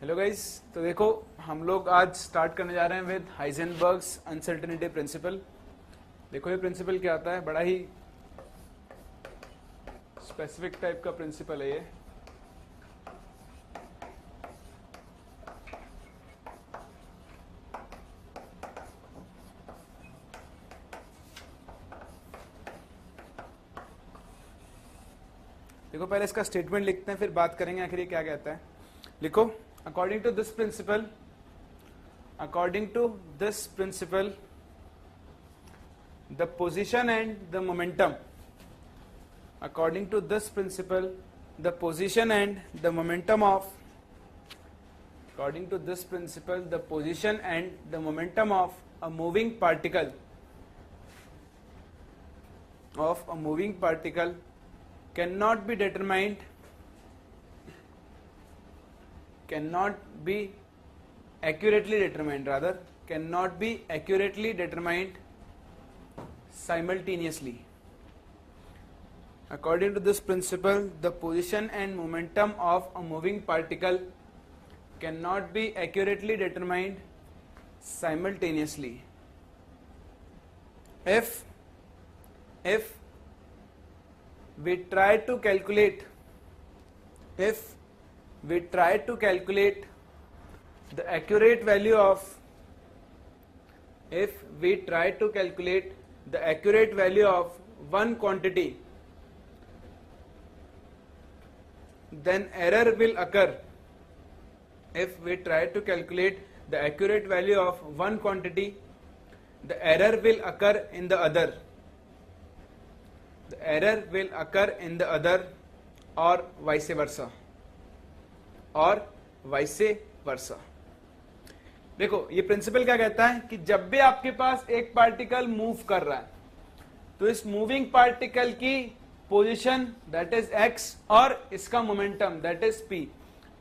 Hello guys, तो देखो हम लोग आज स्टार्ट करने जा रहे हैं विद हाइजेनबर्ग्स अनसर्टेनिटी प्रिंसिपल। देखो ये प्रिंसिपल क्या आता है, बड़ा ही स्पेसिफिक टाइप का प्रिंसिपल है ये। देखो पहले इसका स्टेटमेंट लिखते हैं, फिर बात करेंगे आखिर ये क्या कहता है। लिखो, according to this principle, the position and the momentum, according to this principle, the position and the momentum of a moving particle cannot be accurately determined simultaneously. According to this principle, the position and momentum of a moving particle cannot be accurately determined simultaneously. If we try to calculate the accurate value of one quantity, then error will occur. If we try to calculate the accurate value of one quantity, the error will occur in the other. Or vice versa. देखो ये principal क्या कहता है कि जब भी आपके पास एक पार्टिकल मूव कर रहा है तो इस मूविंग पार्टिकल की पोजीशन दैट इज x और इसका मोमेंटम दैट इज p,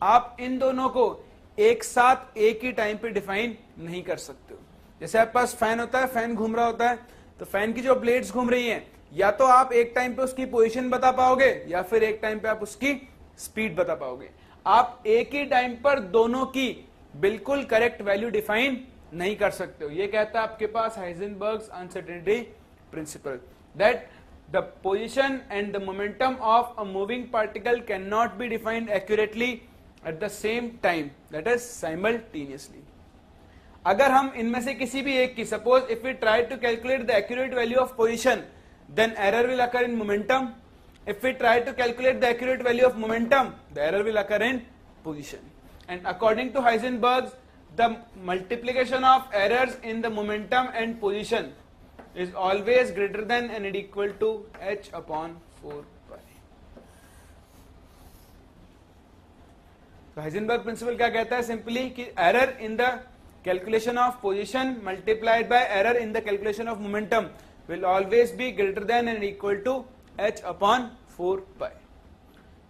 आप इन दोनों को एक साथ एक ही टाइम पे डिफाइन नहीं कर सकते हो। जैसे आपके पास फैन होता है, फैन घूम रहा होता है, तो फैन की जो ब्लेड्स घूम रही हैं, या तो आप एक टाइम पे उसकी पोजीशन बता पाओगे या फिर एक टाइम पे आप उसकी स्पीड बता पाओगे। आप एक ही टाइम पर दोनों की बिल्कुल करेक्ट वैल्यू डिफाइन नहीं कर सकते हो। ये कहता है आपके पास Heisenberg's uncertainty principle, that the position and the momentum of a moving particle can not be defined accurately at the same time, that is simultaneously. अगर हम इनमें से किसी भी एक की, suppose if we try to calculate the accurate value of position, then error will occur in momentum. If we try to calculate the accurate value of momentum, the error will occur in position. And according to Heisenberg, the multiplication of errors in the momentum and position is always greater than and equal to h upon 4 pi. So Heisenberg principle क्या कहता है simply कि error in the calculation of position multiplied by error in the calculation of momentum will always be greater than and equal to h upon 4 pi.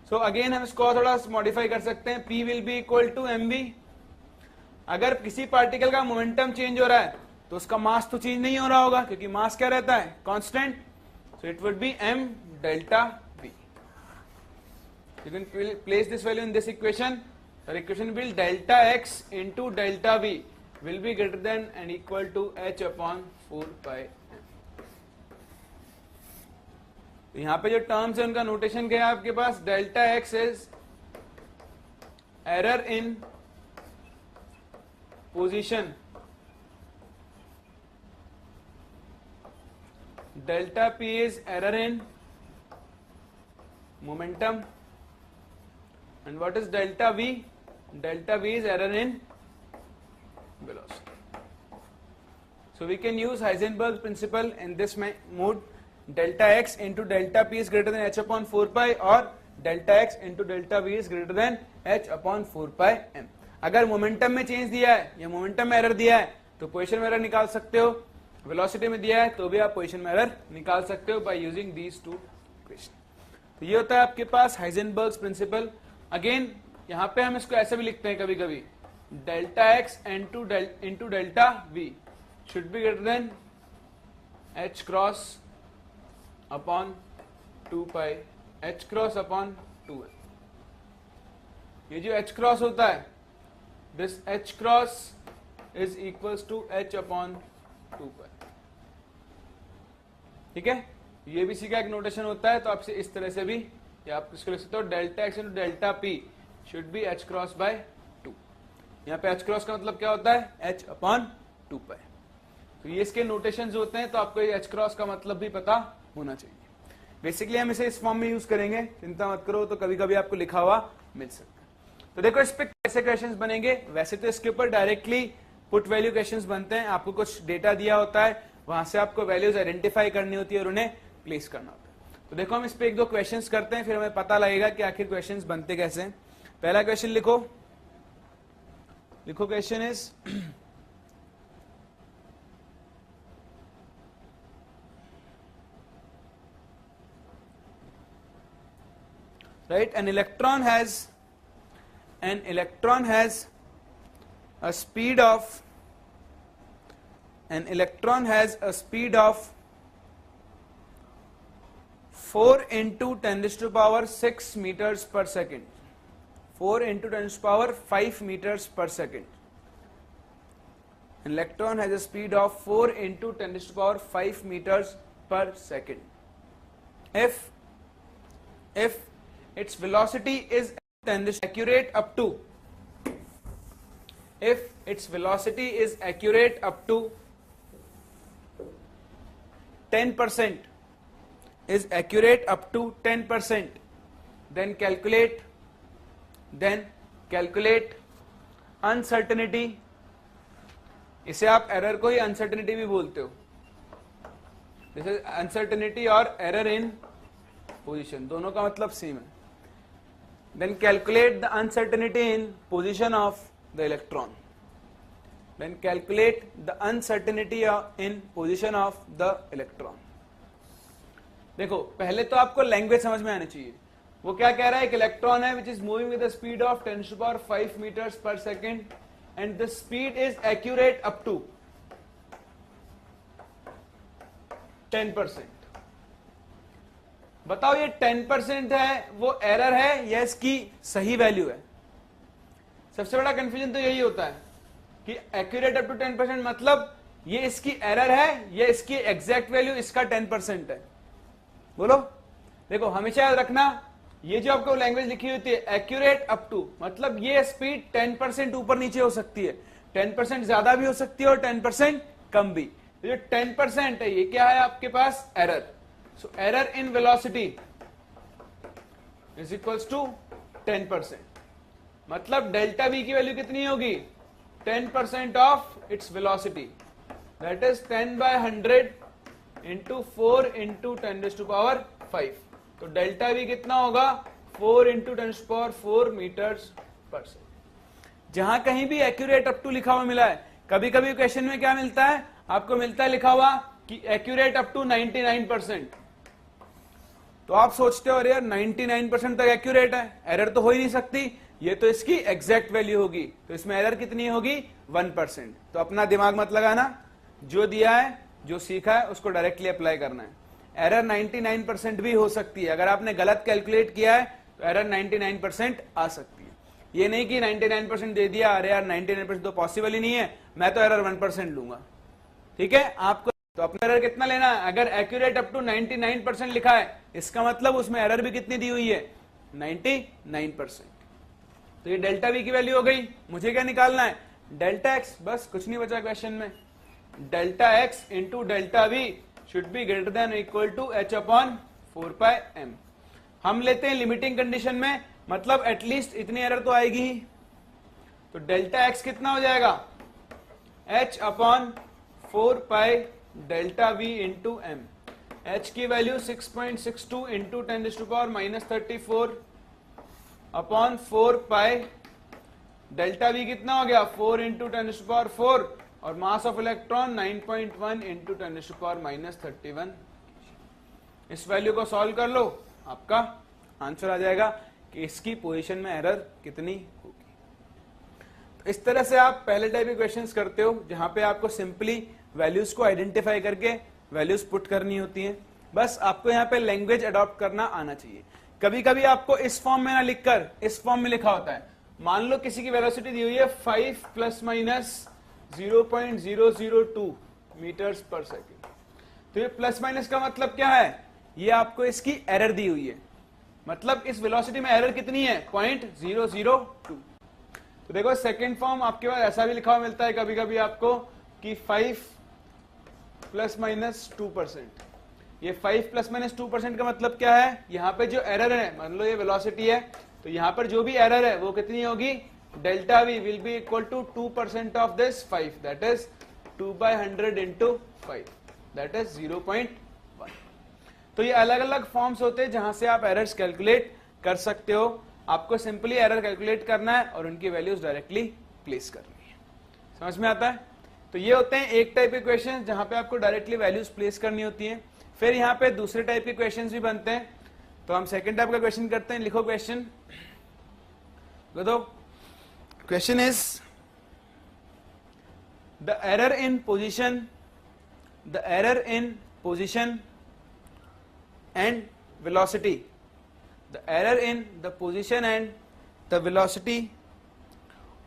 So again हम इसको थोड़ा modify कर सकते हैं, p will be equal to mv। अगर किसी particle का momentum change हो रहा है तो उसका मास तो चेंज नहीं हो रहा होगा, क्योंकि मास क्या रहता है, constant. So it would be m delta v. You can place this value in this equation. The equation will delta x into delta v will be greater than and equal to h upon 4 pi. यहां पे जो terms है उनका notation क्या है आपके पास, delta x is error in position, delta p is error in momentum, and what is delta v, delta v is error in velocity. So we can use Heisenberg principle in this mode. Delta x into delta p is greater than h upon 4 pi और delta x into delta v is greater than h upon 4 pi m. अगर momentum में change दिया है या momentum में error दिया है तो पोजीशन में एरर निकाल सकते हो, वेलोसिटी में दिया है तो भी आप पोजीशन में एरर निकाल सकते हो by using these two equation. तो ये होता है आपके पास हाइजेनबर्ग्स प्रिंसिपल. अगेन यहाँ पे हम इसको ऐसे भी लिखते हैं कभी कभी, delta x into delta we should be greater than h cross upon 2 pi, h cross upon 2l. ये जो h cross होता है this h cross is equals to h upon 2 ठीक है। UABC का एक नोटेशन होता है, तो आपसे इस तरह से भी या आप इसको लिख सकते हो delta x into delta P should be h cross bye 2। यहाँ पे h क्रॉस का मतलब क्या होता है, h अपॉन 2 पाई। तो ये इसके नोटेशंस होते हैं, तो आपको ये h क्रॉस का मतलब भी पता होना चाहिए। बेसिकली हम इसे इस फॉर्म में यूज करेंगे, चिंता मत करो, तो कभी कभी आपको लिखा हुआ मिल सकता है। तो देखो इस पे कैसे क्वेश्चंस बनेंगे। वैसे तो इसके ऊपर डायरेक्टली पुट वैल्यू क्वेश्चंस बनते हैं, आपको कुछ डेटा दिया होता है, वहां से आपको वैल्यूज आइडेंटिफाई करनी होती है और उन्हें प्लेस करना होता है। तो देखो हम इस पे एक दो क्वेश्चंस करते हैं, फिर हमें पता लगेगा कि आखिर क्वेश्चंस बनते कैसे हैं। पहला क्वेश्चन लिखो question is right, an electron has a speed of 4 into 10 to the power 6 meters per second, 4 into 10 to the power 5 meters per second. An electron has a speed of 4 into 10 to the power 5 meters per second. If its velocity is accurate up to, if its velocity is accurate up to 10%, is accurate up to 10%, then calculate uncertainty. इसे आप error को ही uncertainty भी बोलते हो, जैसे uncertainty और error in position दोनों का मतलब सेम है। Then calculate the uncertainty in position of the electron. Then calculate the uncertainty in position of the electron. देखो पहले तो आपको लैंग्वेज समझ में आनी चाहिए। वो क्या कह रहा है, एक इलेक्ट्रॉन है which is moving with the speed of 10 to the power 5 meters per second and the speed is accurate up to 10%. बताओ ये 10% है, वो एरर है या इसकी सही वैल्यू है? सबसे बड़ा कंफ्यूजन तो यही होता है कि एक्यूरेट अप टू 10% मतलब ये इसकी एरर है या इसकी एग्जैक्ट वैल्यू इसका 10% है। बोलो, देखो हमेशा याद रखना, ये जो आपको लैंग्वेज लिखी होती है एक्यूरेट अप टू, मतलब ये स्पीड 10% ऊपर नीचे हो सकती है, 10% ज्यादा भी हो सकती है और 10% कम भी। तो जो 10% है ये क्या है आपके पास, error. So error in velocity is equals to 10%, मतलब डेल्टा v की वैल्यू कितनी होगी, 10% of its velocity, that is 10/100 into 4 into 10 to the power 5। तो डेल्टा v कितना होगा, 4 into 10 to the power 4 meters पर सेकेंड। जहां कहीं भी एक्यूरेट अप टू लिखा हुआ मिला है, कभी कभी क्वेश्चन में क्या मिलता है आपको, मिलता है लिखा हुआ कि एक्यूरेट अप टू 99%। तो आप सोचते हो अरे यार 99% तक एक्यूरेट है, एरर तो हो ही नहीं सकती, ये तो इसकी एग्जैक्ट वैल्यू होगी, तो इसमें एरर कितनी होगी, 1%। तो अपना दिमाग मत लगाना, जो दिया है जो सीखा है उसको डायरेक्टली अप्लाई करना है। एरर 99% भी हो सकती है, अगर आपने गलत कैलकुलेट किया है तो एरर 99% आ सकती है। ये नहीं कि 99% दे दिया, अरे यार 99% तो पॉसिबल ही नहीं है, मैं तो एरर 1% लूंगा। ठीक है, आपको तो अपना एरर कितना लेना है, अगर एक्यूरेट अप टू 99% लिखा है इसका मतलब उसमें एरर भी कितनी दी हुई है, 99%। तो ये डेल्टा वी की वैल्यू हो गई। मुझे क्या निकालना है, डेल्टा एक्स, बस कुछ नहीं बचा क्वेश्चन में। Delta x into delta v should be greater than equal to h upon 4πm। हम लेते हैं लिमिटिंग कंडीशन में, मतलब एटलीस्ट इतनी एरर तो आएगी ही। तो डेल्टा एक्स कितना हो जाएगा, h upon 4π delta v into m. h की value 6.62 into 10 to the power -34 upon 4π delta v कितना हो गया, 4 इंटू 10 to the power 4 और mass of electron 9.1 into 10 to the power -31। इस वैल्यू को सॉल्व कर लो, आपका आंसर आ जाएगा कि इसकी पोजीशन में एरर कितनी होगी। तो इस तरह से आप पहले टाइप के क्वेश्चंस करते हो जहां पे आपको सिंपली वैल्यूज को आइडेंटिफाई करके वैल्यूज पुट करनी होती हैं। बस आपको यहाँ पे लैंग्वेज अडॉप्ट करना आना चाहिए। कभी कभी आपको इस फॉर्म में ना लिखकर इस फॉर्म में लिखा होता है, मान लो किसी की वेलोसिटी दी हुई है 5 प्लस माइनस 0.002 मीटर्स पर सेकेंड। तो ये प्लस माइनस का मतलब क्या है, ये आपको इसकी एरर दी हुई है, मतलब इस वेलोसिटी में एरर कितनी है 0.002। तो देखो सेकेंड फॉर्म आपके पास ऐसा भी लिखा हुआ मिलता है कभी कभी आपको कि 5 प्लस माइनस 2%। ये 5 प्लस माइनस 2% का मतलब क्या है, यहाँ पे जो एरर है, मान लो ये वेलोसिटी है, तो यहाँ पर जो भी एरर है वो कितनी होगी, delta v will be equal to 2% of this 5, that is 2/100 into 5, that is 0.1। तो ये अलग अलग फॉर्म्स होते हैं जहां से आप एरर्स कैलकुलेट कर सकते हो। आपको सिंपली एरर कैलकुलेट करना है और उनकी वैल्यूज डायरेक्टली प्लेस करनी है। समझ में आता है? तो ये होते हैं एक टाइप के क्वेश्चन जहां पे आपको डायरेक्टली वैल्यूज प्लेस करनी होती है। फिर यहाँ पे दूसरे टाइप के क्वेश्चंस भी बनते हैं, तो हम सेकंड टाइप का क्वेश्चन करते हैं। लिखो क्वेश्चन, बताओ question is the error in position and velocity, the error in the position and the velocity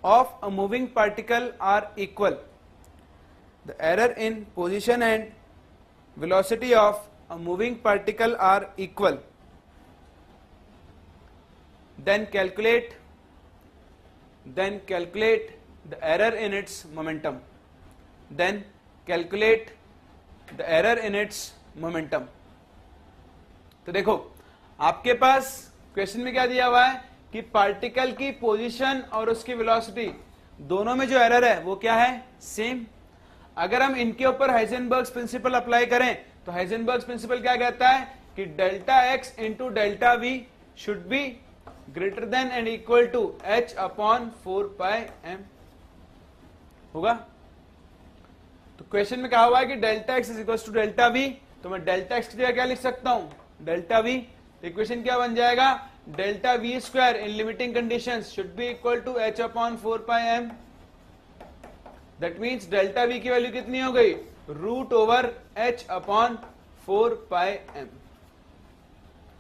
of a moving particle are equal. The error in position and velocity of a moving particle are equal. Then calculate the error in its momentum. Then calculate the error in its momentum. तो देखो आपके पास question में क्या दिया हुआ है कि particle की पोजीशन और उसकी वेलोसिटी दोनों में जो एरर है वो क्या है, सेम। अगर हम इनके ऊपर हाइजेनबर्ग्स प्रिंसिपल अप्लाई करें तो हाइजेनबर्ग्स प्रिंसिपल क्या कहता है कि delta x into delta v should be greater than and equal to h upon 4πm होगा। तो क्वेश्चन में कहा हुआ है कि delta x is equal to delta v, तो मैं डेल्टा एक्स की जगह क्या लिख सकता हूं, डेल्टा वी। इक्वेशन क्या बन जाएगा, delta v square in limiting conditions should be equal to h upon 4πm। That means delta v की वैल्यू कितनी हो गई, root over h upon 4πm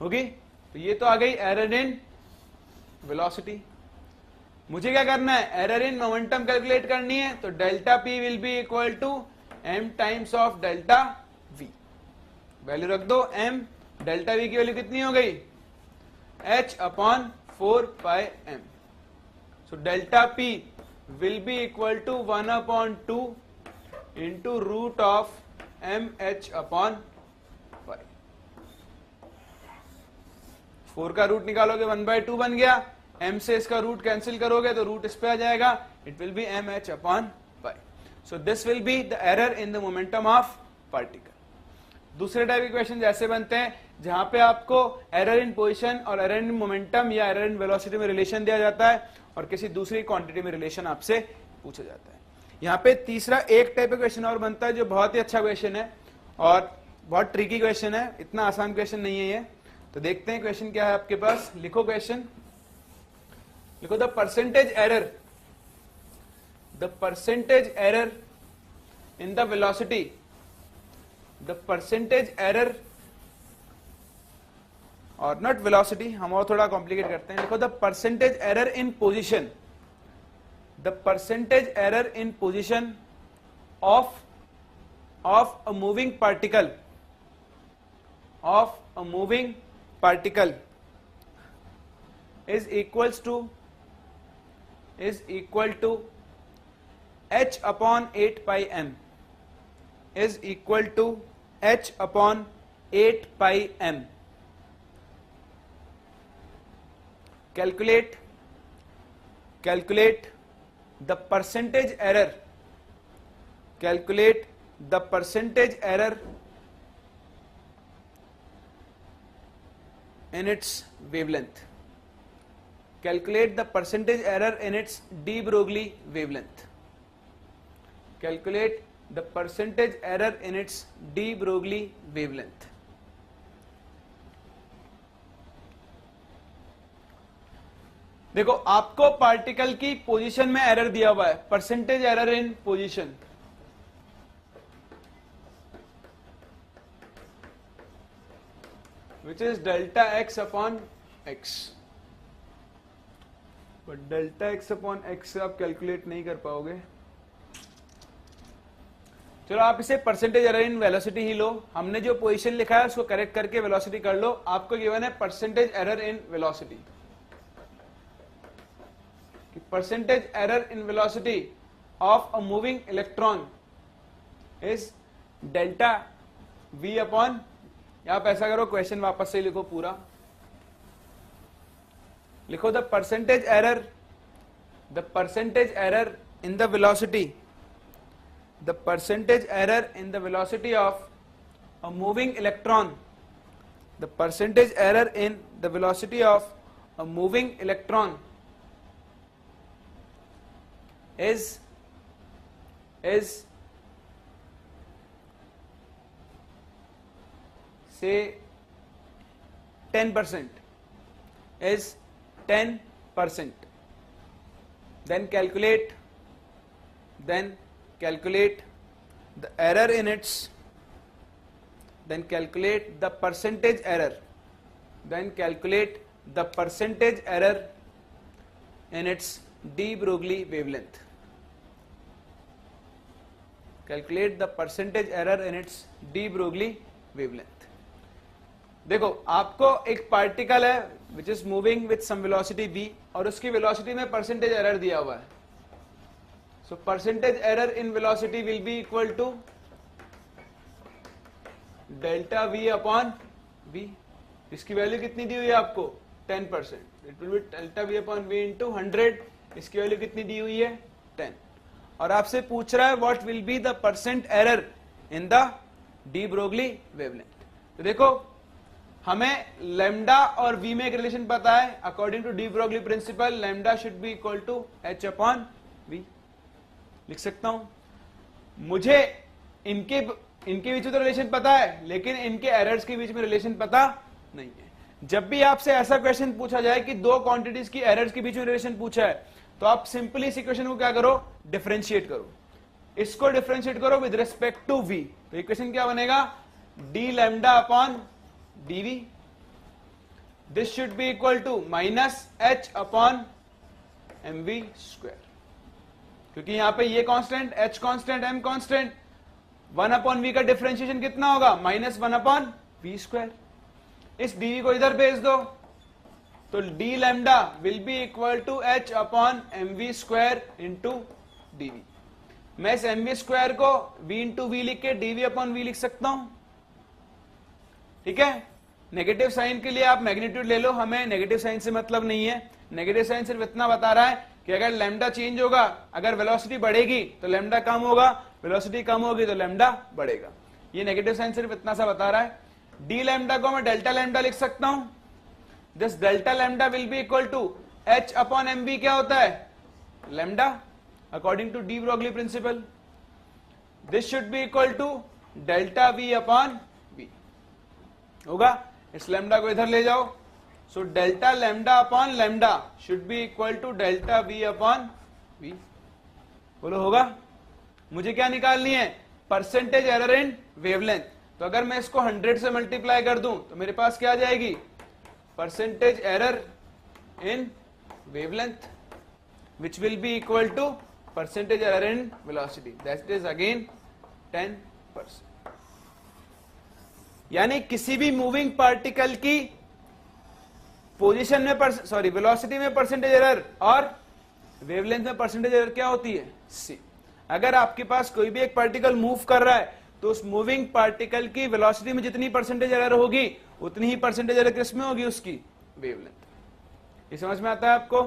होगी। तो ये तो आ गई एरर इन वेलोसिटी। मुझे क्या करना है, एरर इन मोमेंटम कैलकुलेट करनी है, तो delta p will be equal to m times of delta v। Value रख दो m, डेल्टा v की वैल्यू कितनी हो गई, h upon 4πm। So delta p will be equal to 1/2 into root of m h upon 5। 4 का root निकालोगे 1/2 बन गया, m से इसका रूट कैंसिल करोगे तो रूट इस पे आ जाएगा, it will B m h upon 5। So this will be the error in the momentum of particle. दूसरे टाइप के क्वेश्चन ऐसे बनते हैं जहां पे आपको एरर इन पोजीशन और एरर इन मोमेंटम या एरर इन वेलोसिटी में रिलेशन दिया जाता है और किसी दूसरी क्वांटिटी में रिलेशन आपसे पूछा जाता है। यहाँ पे तीसरा एक टाइप का क्वेश्चन और बनता है जो बहुत ही अच्छा क्वेश्चन है और बहुत ट्रिकी क्वेश्चन है, इतना आसान क्वेश्चन नहीं है ये। तो देखते हैं क्वेश्चन क्या है आपके पास। लिखो क्वेश्चन, लिखो the percentage error in the velocity, the percentage error और नॉट वेलोसिटी, हम और थोड़ा कॉम्प्लिकेट करते हैं। लिखो the percentage error in position, the percentage error in position of a moving particle is equal to h upon 8πm is equal to h upon 8πm. Calculate the percentage error in its wavelength. Calculate the percentage error in its de Broglie wavelength. Calculate the percentage error in its de Broglie wavelength. देखो आपको particle की position में error दिया हुआ है, percentage error in position, which is delta x upon x. But delta x upon x आप calculate नहीं कर पाओगे। चलो आप इसे परसेंटेज एरर इन वेलोसिटी ही लो, हमने जो पोजीशन लिखा है उसको करेक्ट करके वेलोसिटी कर लो। आपको गिवन है percentage error in velocity, percentage error in velocity of a moving electron is delta we upon, आप ऐसा करो क्वेश्चन वापस से लिखो पूरा, लिखो the percentage error in the velocity, the percentage error in the velocity of a moving electron, the percentage error in the velocity of a moving electron is say 10%, is 10%. Then calculate the error in its, then calculate the percentage error, then calculate the percentage error in its de Broglie wavelength, calculate the percentage error in its de Broglie wavelength। देखो आपको एक particle है which is moving with some velocity v और उसकी velocity में percentage error दिया हुआ है। So percentage error in velocity will be equal to delta v upon v। इसकी वैल्यू कितनी दी हुई है आपको 10%, it will B delta v upon v into 100। इसकी वैल्यू कितनी दी हुई है 10, और आपसे पूछ रहा है what will be the percent error in the D Broglie wavelength. तो देखो हमें लैम्डा और v में एक रिलेशन पता है, according to de Broglie principle lambda should be equal to h upon v। लिख सकता हूं मुझे इनके बीच में तो रिलेशन पता है लेकिन इनके एरर्स के बीच में रिलेशन पता नहीं है। जब भी आपसे ऐसा क्वेश्चन पूछा जाए कि दो क्वांटिटीज की एरर्स के बीच में रिलेशन पूछा है तो आप सिंपली इस इक्वेशन को क्या करो, डिफरेंशिएट करो, इसको डिफरेंशिएट करो विद रिस्पेक्ट टू v। तो इक्वेशन क्या बनेगा, d lambda upon dv, this should be equal to minus h upon mv square, क्योंकि यहां पे ये constant h constant m constant, 1 upon v का डिफरेंशिएशन कितना होगा माइनस 1 अपॉन v स्क्वायर। इस dv को इधर भेज दो तो d lambda will be equal to h upon mv square into dv। मैं इस mv स्क्वायर को v इंटू v लिख के dv अपॉन v लिख सकता हूं, ठीक है। नेगेटिव साइन के लिए आप मैग्नीट्यूड ले लो, हमें नेगेटिव साइन से मतलब नहीं है। नेगेटिव साइन सिर्फ इतना बता रहा है कि अगर लैम्डा चेंज होगा, अगर वेलोसिटी बढ़ेगी तो लैम्डा कम होगा, वेलोसिटी कम होगी तो लैम्डा बढ़ेगा। ये नेगेटिव साइन सिर्फ इतना सा बता रहा है। डी लैम्डा को मैं डेल्टा लैम्डा लिख सकता हूं, this delta lambda will be equal to h upon mv, क्या होता है lambda, according to de Broglie principle. This should be equal to delta v upon v होगा। इस लैम्डा को इधर ले जाओ, so delta lambda upon lambda should be equal to delta v upon v। बोलो होगा। मुझे क्या निकालनी है, परसेंटेज एरर इन वेवलेंथ। तो अगर मैं इसको 100 से मल्टीप्लाई कर दूं तो मेरे पास क्या आ जाएगी, percentage error in wavelength which will be equal to percentage error in velocity, that is again 10%। यानी किसी भी मूविंग पार्टिकल की पोजीशन में वेलोसिटी में परसेंटेज एरर और वेवलेंथ में परसेंटेज एरर क्या होती है, c। अगर आपके पास कोई भी एक पार्टिकल मूव कर रहा है तो उस मूविंग पार्टिकल की वेलोसिटी में जितनी परसेंटेज एरर होगी उतनी ही परसेंटेज एरर किसमें होगी, उसकी वेवलेंथ। ये समझ में आता है आपको।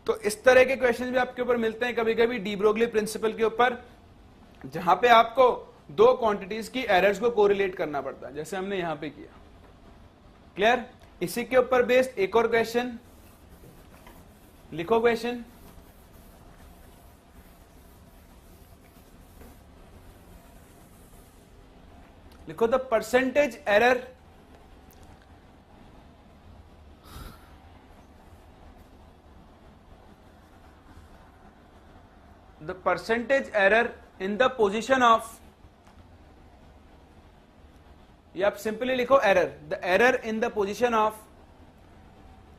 तो इस तरह के क्वेश्चन भी आपके ऊपर मिलते हैं कभी कभी डी ब्रोगली प्रिंसिपल के ऊपर, जहां पे आपको दो क्वांटिटीज की एरर्स को कोरिलेट करना पड़ता है, जैसे हमने यहां पे किया। क्लियर। इसी के ऊपर बेस्ड एक और क्वेश्चन लिखो। क्वेश्चन लिखो, the percentage error in the position of, या आप सिंपली लिखो error, the error in the position of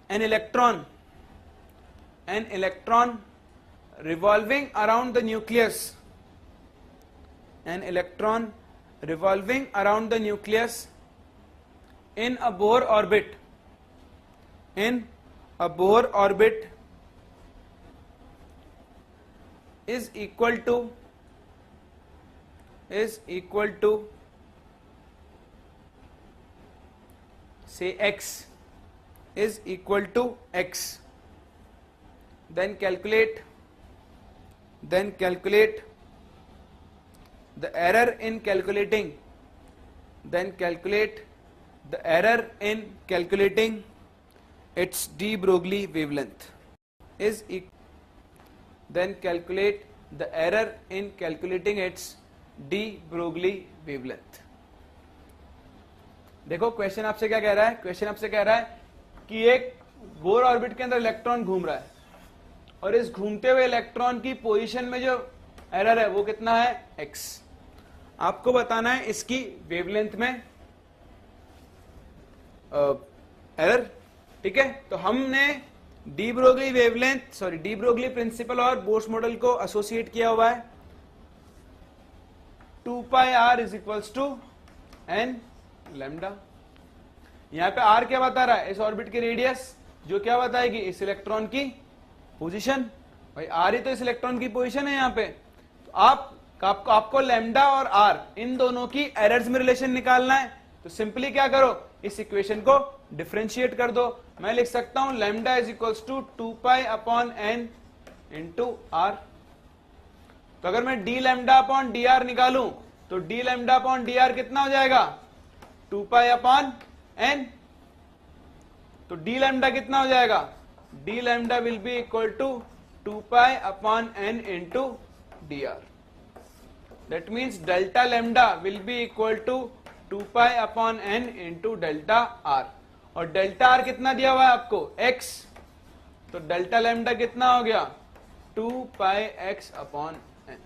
an electron an electron revolving around the nucleus, an electron revolving around the nucleus in a Bohr orbit, in a Bohr orbit is equal to say x, is equal to x, then calculate the error in calculating, its de Broglie wavelength is then calculate the error in calculating its de Broglie wavelength. देखो question आपसे क्या कह रहा है, question आपसे कह रहा है कि एक बोर ऑर्बिट के अंदर इलेक्ट्रॉन घूम रहा है और इस घूमते हुए इलेक्ट्रॉन की पोजीशन में जो एरर है वो कितना है, x. आपको बताना है इसकी वेवलेंथ में एरर. ठीक है, तो हमने de Broglie wavelength de Broglie principle और बोर्स मॉडल को एसोसिएट किया हुआ है. 2 pi r is equals to n lambda. यहां पे r क्या बता रहा है, इस ऑर्बिट की रेडियस, जो क्या बताएगी, इस इलेक्ट्रॉन की पोजीशन. भाई r ही तो इस इलेक्ट्रॉन की पोजीशन है यहाँ पे. तो आपको लैम्डा और r इन दोनों की एरर्स में रिलेशन निकालना है. तो सिंपली क्या करो, इस इक्वेशन को डिफरेंशिएट कर दो. मैं लिख सकता हूं lambda is equals to 2 pi upon n into r. तो अगर मैं d lambda upon d r निकालूं तो d lambda upon d r कितना हो जाएगा, 2 पाई अपॉन n. तो d लैम्डा कितना हो जाएगा, d lambda will be equal to 2 pi upon n into d r. That means delta lambda will be equal to 2 pi upon n into delta are. और delta R कितना दिया हुआ है आपको, x. तो डेल्टा लैम्डा कितना हो गया, 2 पाई x अपॉन n.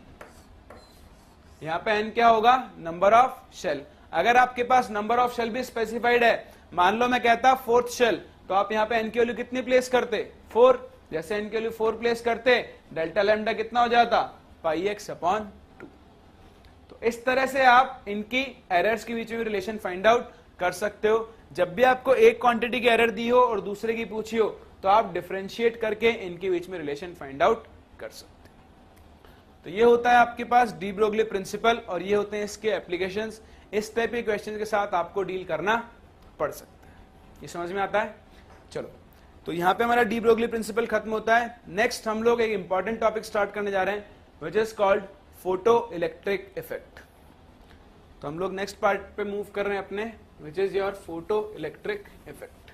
यहां पे n क्या होगा, नंबर ऑफ शेल. अगर आपके पास नंबर ऑफ शेल भी स्पेसिफाइड है, मान लो मैं कहता 4th शेल, तो आप यहां पे n की वैल्यू कितनी प्लेस करते, 4. जैसे n की वैल्यू 4 प्लेस करते, डेल्टा लैम्डा कितना हो जाता, पाई x अपॉन 2. तो इस तरह से आप इनकी एरर्स के बीच में रिलेशन फाइंड आउट कर सकते हो. जब भी आपको एक क्वांटिटी की एरर दी हो और दूसरे की पूछी हो, तो आप डिफरेंशिएट करके इनके बीच में रिलेशन फाइंड आउट कर सकते हो. तो ये होता है आपके पास डी ब्रोगली प्रिंसिपल और ये होते हैं इसके एप्लीकेशंस. इस टाइप के क्वेश्चन के साथ आपको डील करना पड़ सकता है. ये समझ में आता है. चलो, तो यहां पे हमारा डी ब्रोगली प्रिंसिपल खत्म होता है. नेक्स्ट हम लोग एक इंपॉर्टेंट टॉपिक स्टार्ट करने जा रहे हैं, which is called photo electric effect. तो हम लोग नेक्स्ट पार्ट पे मूव कर रहे हैं अपने, which is your photo electric effect.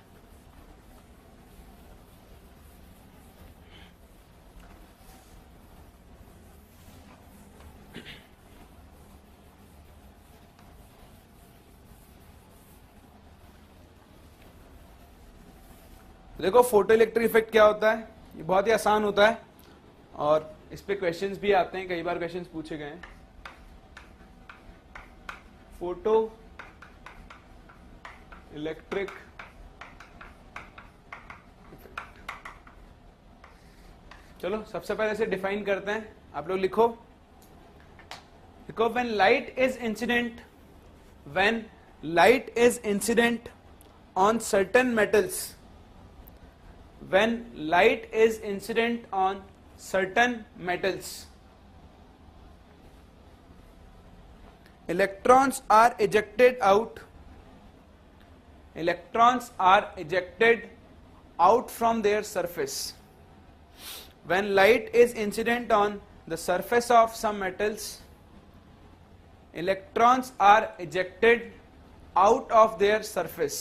देखो फोटो इलेक्ट्रिक इफेक्ट क्या होता है, ये बहुत ही आसान होता है और इस पे क्वेश्चंस भी आते हैं, कई बार क्वेश्चंस पूछे गए हैं. Photo electric effect. चलो सबसे पहले इसे डिफाइन करते हैं. आप लोग लिखो, when light is incident on certain metals, when light is incident on certain metals, electrons are ejected out from their surface. When light is incident on the surface of some metals, electrons are ejected out of their surface.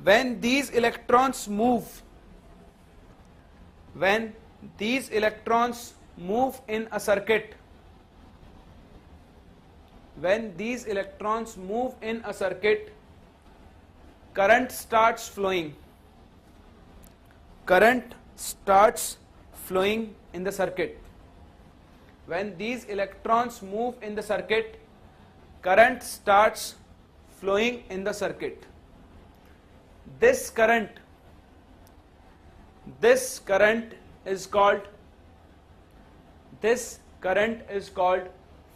When these electrons move in a circuit, current starts flowing in the circuit. When these electrons move in the circuit, current starts flowing in the circuit. This current this current is called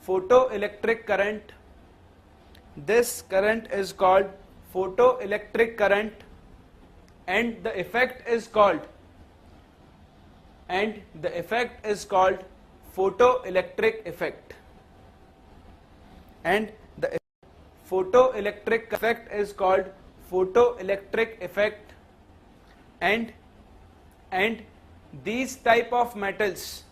photoelectric current. This current is called photoelectric current, and the effect is called photoelectric effect. And the photoelectric effect is called photoelectric effect. And these type of metals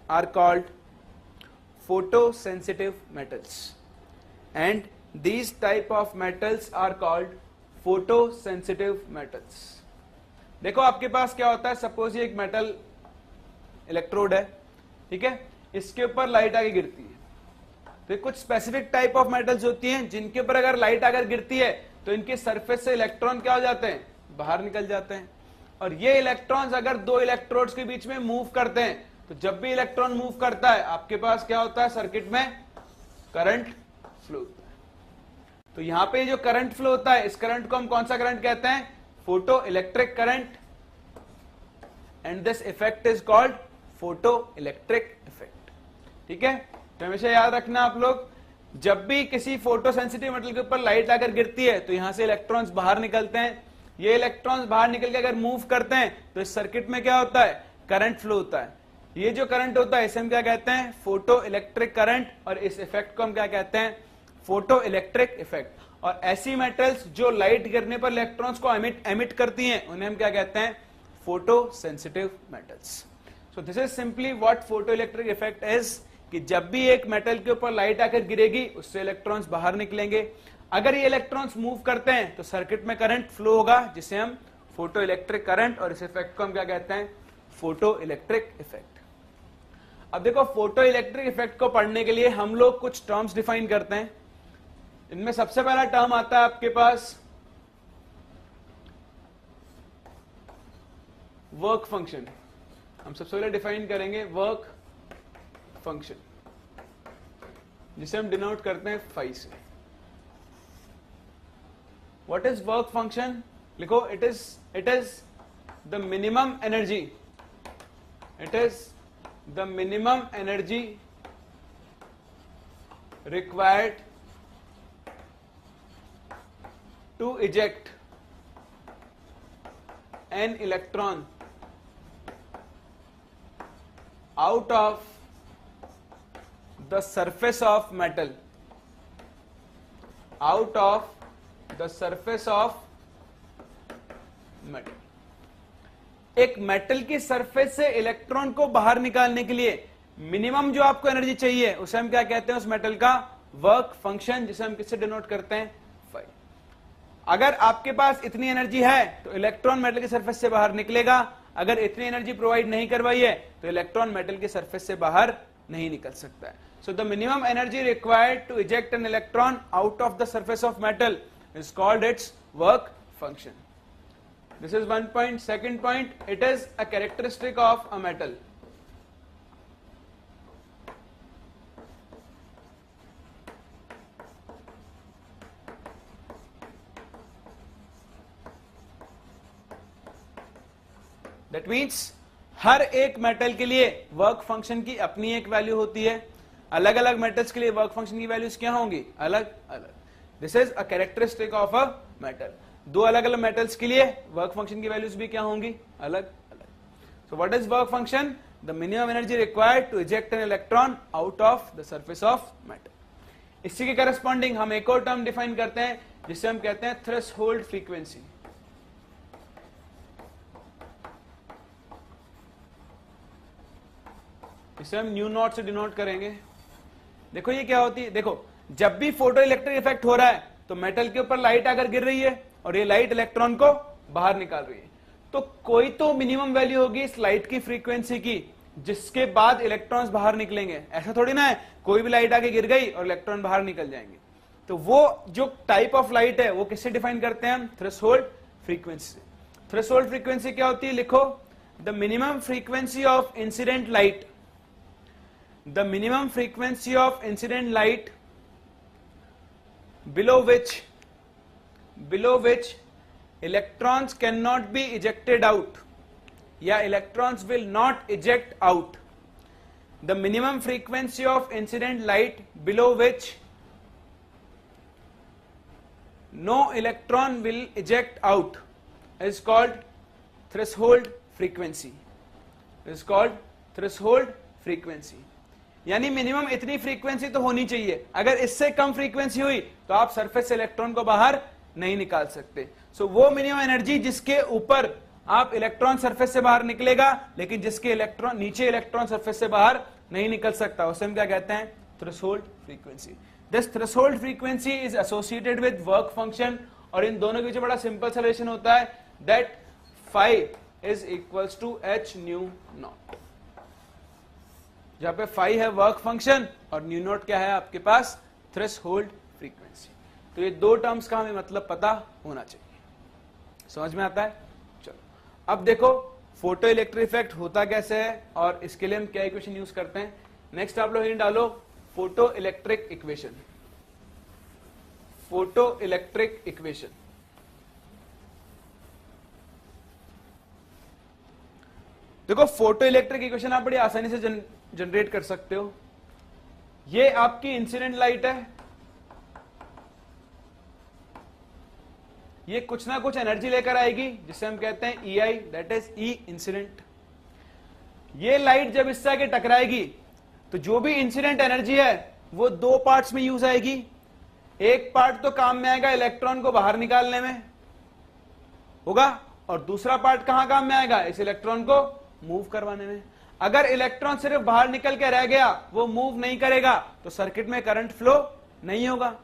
are called photosensitive metals. And these type of metals are called photosensitive metals. देखो आपके पास क्या होता है, suppose ये एक metal electrode है, ठीक है, इसके ऊपर लाइट आके गिरती है, तो कुछ स्पेसिफिक टाइप ऑफ मेटल्स होती हैं जिनके ऊपर अगर लाइट अगर गिरती है तो इनके सरफेस से इलेक्ट्रॉन क्या हो जाते हैं, बाहर निकल जाते हैं. और ये इलेक्ट्रॉन्स अगर दो इलेक्ट्रोड्स के बीच में मूव करते हैं, तो जब भी इलेक्ट्रॉन मूव करता है आपके पास क्या होता है, सर्किट में करंट फ्लो होता है. तो यहां पे जो करंट फ्लो होता है, इस करंट को हम कौन सा करंट कहते हैं, photo electric current. And this effect is called photo electric effect. ठीक है, तो हमेशा याद रखना आप लोग, जब भी किसी फोटो सेंसिटिव मेटल के ऊपर लाइट आकर गिरती है तो यहां से इलेक्ट्रॉन्स बाहर निकलते हैं. ये इलेक्ट्रॉन्स बाहर निकल के अगर मूव करते हैं तो इस सर्किट में क्या होता है, करंट फ्लो होता है. ये जो करंट होता है इसे हम क्या कहते हैं, फोटो इलेक्ट्रिक करंट. और इस इफेक्ट को हम क्या कहते हैं, फोटो इलेक्ट्रिक इफेक्ट. और ऐसी मेटल्स जो लाइट गिरने पर इलेक्ट्रॉन्स को एमिट करती हैं उन्हें हम क्या कहते हैं, photo sensitive metals. So this is simply what photo electric effect is, कि जब भी एक मेटल के ऊपर लाइट आकर गिरेगी उससे इलेक्ट्रॉन्स बाहर निकलेंगे. अगर ये इलेक्ट्रॉन्स मूव करते हैं तो सर्किट में करंट फ्लो होगा जिसे हम फोटो इलेक्ट्रिक करंट, और इस इफेक्ट को हम क्या कहते हैं, फोटो इलेक्ट्रिक इफेक्ट. अब देखो, फोटो इलेक्ट्रिक इफेक्ट को पढ़ने के लिए हम लोग कुछ टर्म्स डिफाइन करते हैं. इनमें सबसे पहला टर्म आता है आपके पास वर्क फंक्शन. हम सबसे पहले डिफाइन करेंगे वर्क फंक्शन, जिसे हम डिनोट करते हैं फाई से. व्हाट इज वर्क फंक्शन, लिखो, it is the minimum energy, it is the minimum energy required to eject an electron out of the surface of metal, out of the surface of metal. एक metal की surface से electron को बाहर निकालने के लिए minimum जो आपको एनर्जी चाहिए उसे हम क्या कहते हैं, उस मेटल का वर्क फंक्शन, जिसे हम किससे डिनोट करते हैं, फाई. अगर आपके पास इतनी एनर्जी है तो इलेक्ट्रॉन मेटल की सरफेस से बाहर निकलेगा. अगर इतनी एनर्जी प्रोवाइड नहीं करवाई है तो इलेक्ट्रॉन मेटल की सरफेस से बाहर नहीं निकल सकता है. So the minimum energy required to eject an electron out of the surface of metal is called its work function. This is one point. Second point, it is a characteristic of a metal. That means हर एक metal के लिए work function की अपनी एक value होती है. अलग अलग मेटल्स के लिए वर्क फंक्शन की वैल्यूज क्या होंगी, अलग अलग. This is a characteristic of a metal. दो अलग अलग मेटल्स के लिए वर्क फंक्शन की वैल्यूज भी क्या होंगी, अलग अलग. So what is work function, the minimum energy required to eject an electron out of the surface of metal. इसी के करस्पॉन्डिंग हम एक और टर्म डिफाइन करते हैं जिसे हम कहते हैं थ्रेशोल्ड फ्रीक्वेंसी. इसे हम न्यू नॉट से डिनोट करेंगे. देखो ये क्या होती है, देखो जब भी फोटो इलेक्ट्रिक इफेक्ट हो रहा है तो मेटल के ऊपर लाइट आकर गिर रही है और ये लाइट इलेक्ट्रॉन को बाहर निकाल रही है. तो कोई तो मिनिमम वैल्यू होगी इस लाइट की फ्रीक्वेंसी की जिसके बाद इलेक्ट्रॉन्स बाहर निकलेंगे. ऐसा थोड़ी ना है कोई भी लाइट आके गिर गई और इलेक्ट्रॉन बाहर निकल जाएंगे. तो वो जो टाइप ऑफ लाइट है वो किससे डिफाइन करते हैं हम, थ्रेशोल्ड फ्रीक्वेंसी से. थ्रेशोल्ड फ्रीक्वेंसी क्या होती है, लिखो, the minimum frequency of incident light, the minimum frequency of incident light below which below which electrons cannot be ejected out, या electrons will not eject out. The minimum frequency of incident light below which no electron will eject out is called threshold frequency. Is called threshold frequency. यानी minimum इतनी frequency तो होनी चाहिए, अगर इससे कम frequency हुई तो आप सरफेस से इलेक्ट्रॉन को बाहर नहीं निकाल सकते. सो वो मिनिमम एनर्जी जिसके ऊपर आप इलेक्ट्रॉन सरफेस से बाहर निकलेगा, लेकिन जिसके इलेक्ट्रॉन नीचे इलेक्ट्रॉन सरफेस से बाहर नहीं निकल सकता, उसे हम क्या कहते हैं? Threshold frequency. This threshold frequency is associated with work function, और इन दोनों के बीच बड़ा सिंपल सा रिलेशन होता है, that phi is equals to h nu not. जहां पे फाई है वर्क फंक्शन और न्यू नॉट क्या है आपके पास? Threshold frequency. तो ये दो टर्म्स का हमें मतलब पता होना चाहिए. समझ में आता है? चलो अब देखो फोटो इलेक्ट्रिक इफेक्ट होता कैसे है और इसके लिए हम क्या इक्वेशन यूज करते हैं. नेक्स्ट आप लोग डालो photo electric equation. Photo electric equation. देखो फोटो इलेक्ट्रिक इक्वेशन आप बड़ी आसानी से जनरेट कर सकते हो. ये आपकी इंसिडेंट लाइट है, ये कुछ ना कुछ एनर्जी लेकर आएगी जिसे हम कहते हैं EI, that is E incident. ये लाइट जब इससे आगे टकराएगी तो जो भी इंसिडेंट एनर्जी है वो दो पार्ट्स में यूज आएगी. एक पार्ट तो काम में आएगा इलेक्ट्रॉन को बाहर निकालने में होगा, और दूसरा पार्ट कहां काम में आएगा? इस इलेक्ट्रॉन को मूव करवाने में. अगर इलेक्ट्रॉन सिर्फ बाहर निकल के रह गया, वो मूव नहीं करेगा, तो सर्किट में करंट फ्लो नहीं होगा.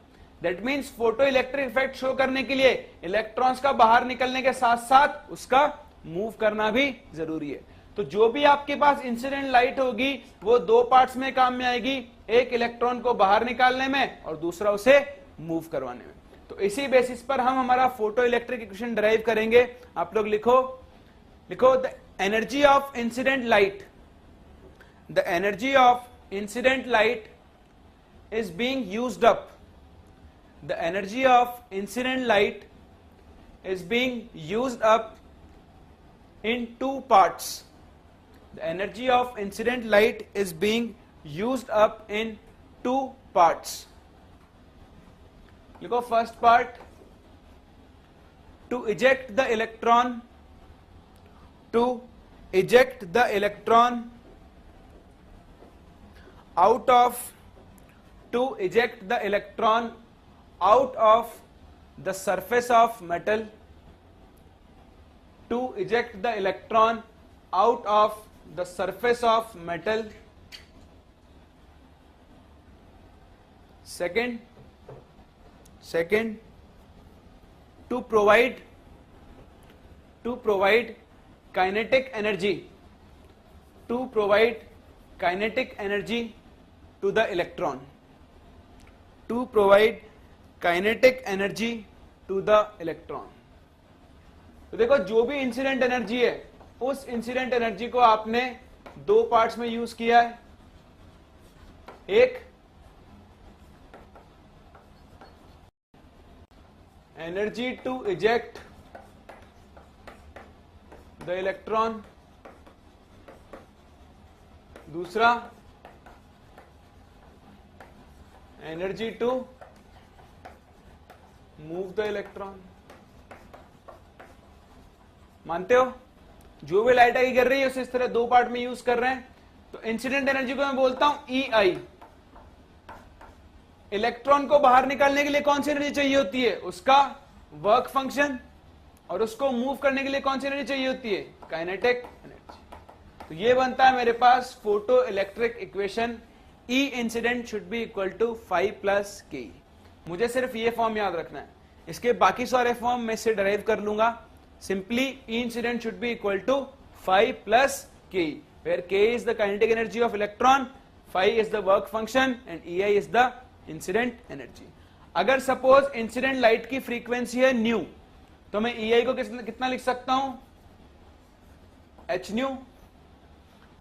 That means photo electric effect show करने के लिए इलेक्ट्रॉन्स का बाहर निकलने के साथ साथ उसका मूव करना भी जरूरी है. तो जो भी आपके पास इंसिडेंट लाइट होगी वो दो पार्ट्स में काम में आएगी, एक इलेक्ट्रॉन को बाहर निकालने में और दूसरा उसे मूव करवाने में. तो इसी बेसिस पर हम हमारा फोटो इलेक्ट्रिक इक्वेशन डिराइव करेंगे. आप लोग लिखो the energy of incident light. The energy of incident light is being used up. The energy of incident light is being used up in two parts. The energy of incident light is being used up in two parts. Look at first part. To eject the electron. To eject the electron out of the surface of metal. To eject the electron out of the surface of metal. Second, to provide kinetic energy. To provide kinetic energy to the electron. To provide kinetic energy to the electron. तो देखो जो भी incident energy है उस incident energy को आपने दो parts में यूज किया है. एक energy to eject the electron, दूसरा energy to move the electron. मानते हो? जो भी लाइट आगे गिर रही है उसे इस तरह दो पार्ट में यूज कर रहे हैं. तो इंसिडेंट एनर्जी को मैं बोलता हूं EI. इलेक्ट्रॉन को बाहर निकालने के लिए कौन सी एनर्जी चाहिए होती है? उसका वर्क फंक्शन. और उसको मूव करने के लिए कौन सी एनर्जी चाहिए होती है? Kinetic energy. तो ये बनता है मेरे पास photo electric equation. E incident should be equal to phi plus K. मुझे सिर्फ ये फॉर्म याद रखना है, इसके बाकी सारे फॉर्म मैं इससे डराइव कर लूंगा. Simply E incident should be equal to phi plus K, where K is the kinetic energy of electron, phi is the work function and EI is the incident energy. अगर suppose incident light की frequency है nu, तो मैं EI को कितना लिख सकता हूं? h nu.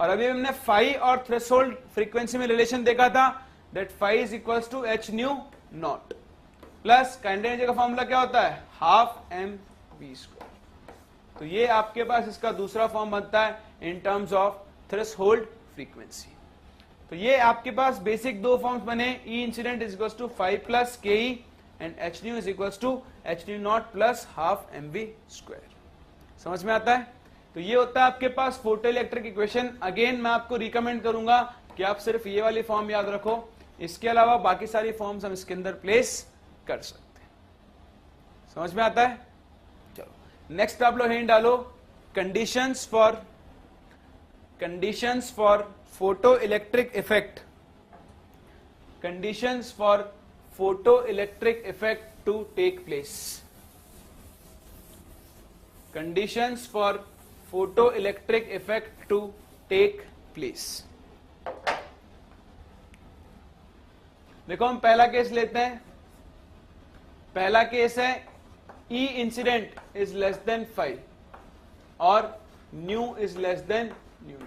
और अभी हमने फाई और थ्रेशोल्ड फ्रीक्वेंसी में रिलेशन देखा था, that phi is equals to h nu not. Plus kinetic energy का फॉर्मूला क्या होता है, हाफ एम वी स्क्वायर। तो ये आपके पास इसका दूसरा फॉर्म बनता है in terms of threshold frequency. तो ये आपके पास बेसिक दो फॉर्म्स बने, E incident is equals to 5 plus K E and h nu is equals to h nu not plus half m v square. समझ में आता है? तो ये होता है आपके पास फोटो इलेक्ट्रिक इक्वेशन। अगेन मैं आपको रिकमेंड करूंगा कि आप सिर्फ ये वाली फॉर्म याद रखो, इसके अलावा बाकी सारी फॉर्म्स हम इसके अंदर प्लेस कर सकते हैं। समझ में आता है? चलो नेक्स्ट आप लोग हिंट डालो, conditions for photoelectric effect, conditions for photoelectric effect to take place, conditions for photoelectric effect to take place. देखो हम पहला केस लेते हैं। पहला केस है E incident is less than 5 और nu is less than new.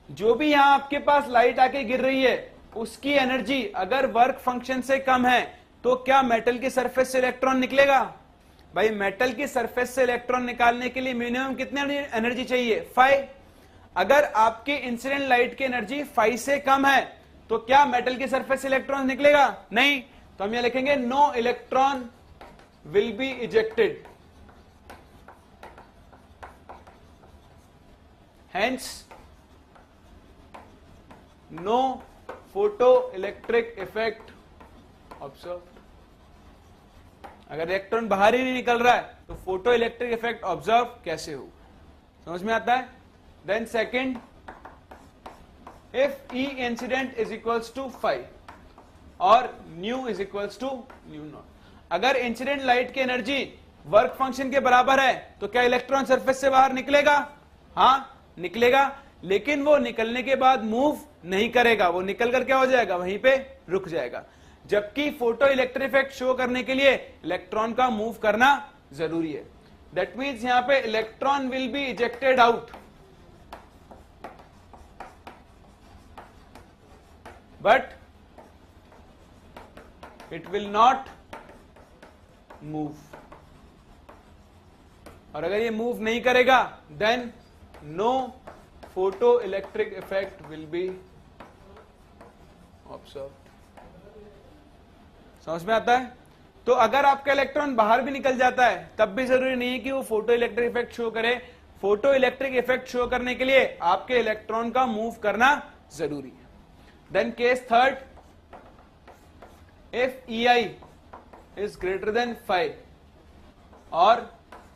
जो भी यहां आपके पास लाइट आके गिर रही है उसकी एनर्जी अगर वर्क फंक्शन से कम है तो क्या मेटल की सरफेस से इलेक्ट्रॉन निकलेगा? भाई मेटल की सरफेस से इलेक्ट्रॉन निकालने के लिए मिनिमम कितनी एनर्जी चाहिए, 5। अगर आपके इंसिडेंट लाइट की एनर्जी 5 से कम है तो क्या मेटल की सरफेस से इलेक्ट्रॉन निकलेगा? नहीं। तो हम यहां लिखेंगे no electron will be ejected, hence no photoelectric effect observe. अगर इलेक्ट्रॉन बाहर ही नहीं निकल रहा है तो फोटो इलेक्ट्रिक इफेक्ट ऑब्जर्व कैसे हो? समझ में आता है? Then second, if E incident is equals to 5 और nu is equals to nu not. अगर इंसिडेंट लाइट की एनर्जी वर्क फंक्शन के बराबर है तो क्या इलेक्ट्रॉन सरफेस से बाहर निकलेगा? हाँ निकलेगा, लेकिन वो निकलने के बाद मूव नहीं करेगा, वो निकल कर क्या हो जाएगा, वहीं पे रुक जाएगा। जबकि फोटो इलेक्ट्रिक इफेक्ट शो करने के लिए इलेक्ट्रॉन का मूव करना जरूरी है। दैट मीन्स यहां पे electron will be ejected out but it will not move. और अगर ये मूव नहीं करेगा then no photoelectric effect will be observed. समझ में आता है? तो अगर आपका इलेक्ट्रॉन बाहर भी निकल जाता है तब भी जरूरी नहीं है कि वो फोटो इलेक्ट्रिक इफेक्ट शो करे। फोटो इलेक्ट्रिक इफेक्ट शो करने के लिए आपके इलेक्ट्रॉन का मूव करना जरूरी है। Then case third, if EI is greater than 5 और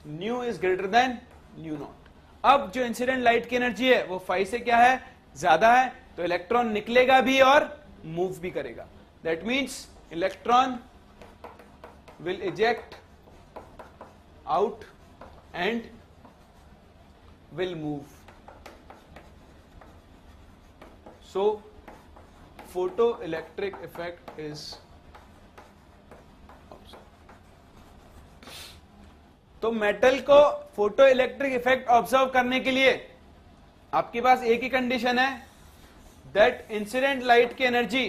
nu is greater than nu not. अब जो इंसिडेंट लाइट की एनर्जी है वो 5 से क्या है, ज्यादा है, तो इलेक्ट्रॉन निकलेगा भी और मूव भी करेगा। That means electron will eject out and will move. So photo electric effect is, तो मेटल को फोटो इलेक्ट्रिक इफेक्ट ऑब्जर्व करने के लिए आपके पास एक ही कंडीशन है, दैट इंसिडेंट लाइट की एनर्जी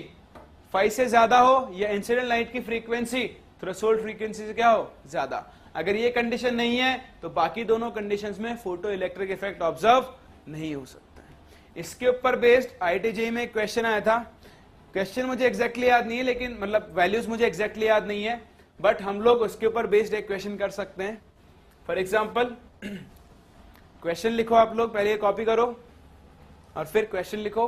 5 से ज्यादा हो या इंसिडेंट लाइट की फ्रीक्वेंसी थ्रेशोल्ड फ्रीक्वेंसी से क्या हो, ज्यादा। अगर ये कंडीशन नहीं है तो बाकी दोनों कंडीशंस में फोटो इलेक्ट्रिक इफेक्ट ऑब्जर्व नहीं हो सकता है। इसके ऊपर बेस्ड IIT-JEE में क्वेश्चन आया था। क्वेश्चन मुझे एग्जैक्टली याद नहीं है, लेकिन मतलब वैल्यूज मुझे एग्जैक्टली याद नहीं है, बट हम लोग उसके ऊपर बेस्ड एक क्वेश्चन कर सकते हैं। फॉर एग्जाम्पल क्वेश्चन लिखो, आप लोग पहले कॉपी करो और फिर क्वेश्चन लिखो।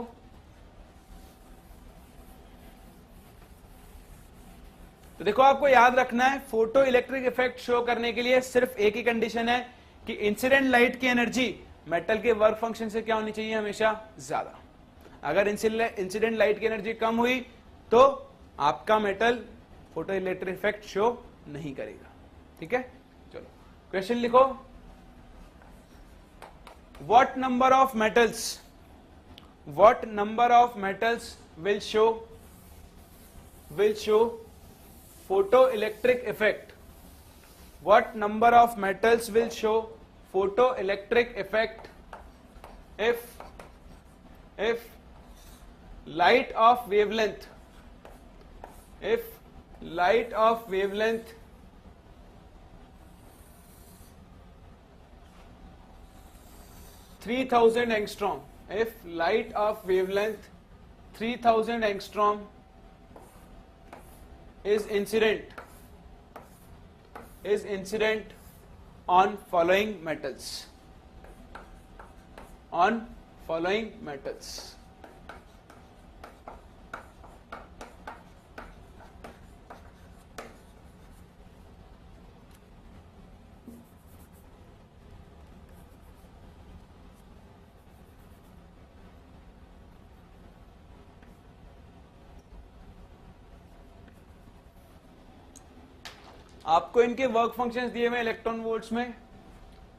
तो देखो आपको याद रखना है, फोटो इलेक्ट्रिक इफेक्ट शो करने के लिए सिर्फ एक ही कंडीशन है कि इंसिडेंट लाइट की एनर्जी मेटल के वर्क फंक्शन से क्या होनी चाहिए, हमेशा ज्यादा। अगर इंसिडेंट लाइट की एनर्जी कम हुई तो आपका metal photo electric effect show नहीं करेगा। ठीक है, चलो क्वेश्चन लिखो। What number of metals will show photoelectric effect? What number of metals will show photoelectric effect if light of wavelength light of wavelength 3000 angstrom, if light of wavelength 3000 angstrom is incident on following metals, आपको इनके work functions दिए हुए electron volts में.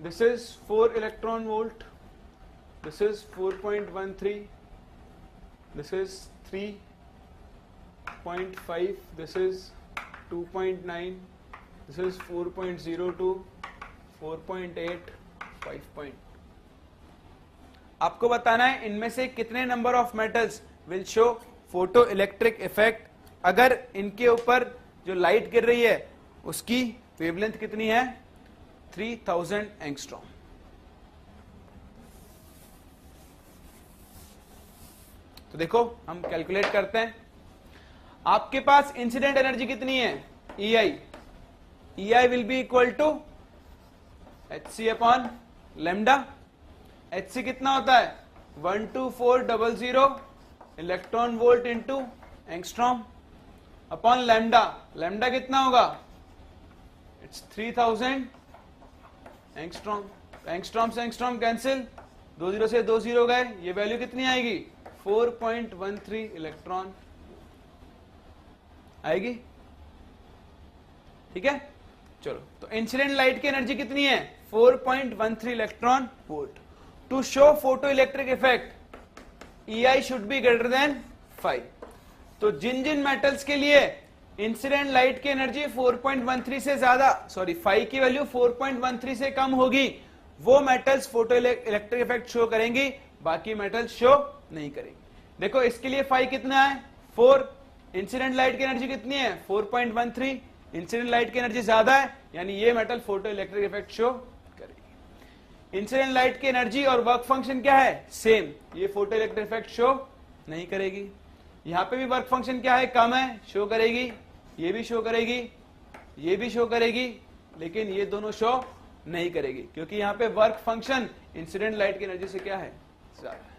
This is 4 electron volt, this is 4.13, this is 3.5, this is 2.9, this is 4.02, 4.8, 5. आपको बताना है इनमें से कितने number of metals will show photoelectric effect अगर इनके ऊपर जो लाइट गिर रही है उसकी वेवलेंथ कितनी है, 3000 एंगस्ट्रॉम. तो देखो हम कैलकुलेट करते हैं. आपके पास इंसिडेंट एनर्जी कितनी है, EI will be equal to HC upon lambda. HC कितना होता है, 12400 electron volt into angstrom upon lambda. Lambda कितना होगा, इट्स 3000 एंगस्ट्रॉम. एंगस्ट्रॉम से एंगस्ट्रॉम कैंसिल, 20 से 20 गए, ये वैल्यू कितनी आएगी, 4.13 इलेक्ट्रॉन आएगी. ठीक है, चलो. तो इंसिडेंट लाइट की एनर्जी कितनी है, 4.13 electron volt. To show photoelectric effect EI should be greater than 5. तो जिन जिन मेटल्स के लिए इंसिडेंट लाइट की एनर्जी 4.13 से ज्यादा, 5 की वैल्यू 4.13 से कम होगी, वो metals photo electric effect show करेंगी, बाकी मेटल्स शो नहीं करेंगी. देखो इसके लिए 5 कितना है, 4. इंसिडेंट लाइट की एनर्जी कितनी है, 4.13. इंसिडेंट लाइट की एनर्जी ज्यादा है, यानी ये metal photo electric effect show करेगी. इंसिडेंट लाइट की एनर्जी और वर्क फंक्शन क्या है, सेम, ये फोटो इलेक्ट्रिक इफेक्ट शो नहीं करेगी. यहां पे भी वर्क फंक्शन क्या है, कम है, शो करेगी. ये भी शो करेगी, ये भी शो करेगी, लेकिन ये दोनों शो नहीं करेगी, क्योंकि यहां पे वर्क फंक्शन इंसिडेंट लाइट की एनर्जी से क्या है, ज्यादा है.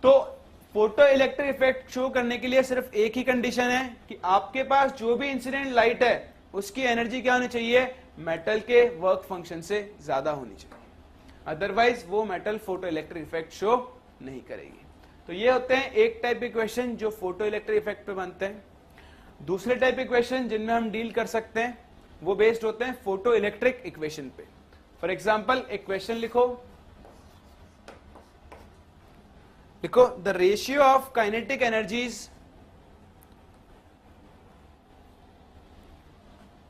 तो फोटो इलेक्ट्रिक इफेक्ट शो करने के लिए सिर्फ एक ही कंडीशन है कि आपके पास जो भी इंसिडेंट लाइट है उसकी एनर्जी क्या होनी चाहिए, मेटल के वर्क फंक्शन से ज्यादा होनी चाहिए, अदरवाइज वो metal photo electric effect show नहीं करेगी. तो ये होते हैं एक टाइप इक्वेशन जो फोटो इलेक्ट्रिक इफेक्ट पे बनते हैं. दूसरे टाइप इक्वेशन जिनमें हम डील कर सकते हैं वो बेस्ड होते हैं फोटो इलेक्ट्रिक इक्वेशन पे. फॉर एग्जांपल इक्वेशन लिखो, the ratio of kinetic energies,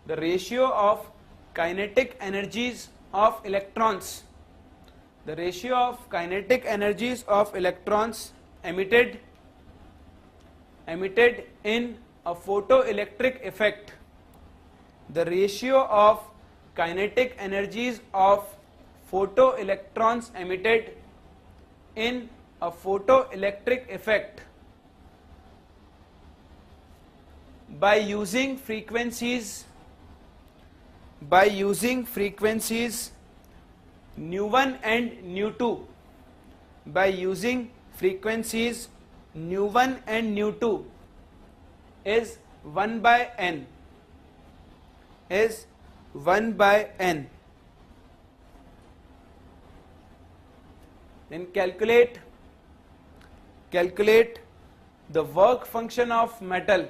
the ratio of kinetic energies of electrons, the ratio of kinetic energies of electrons emitted in a photoelectric effect, the ratio of kinetic energies of photoelectrons emitted in a photoelectric effect by using frequencies nu1 and nu2, by using frequencies nu1 and nu2 is 1 by n, then calculate the work function of metal,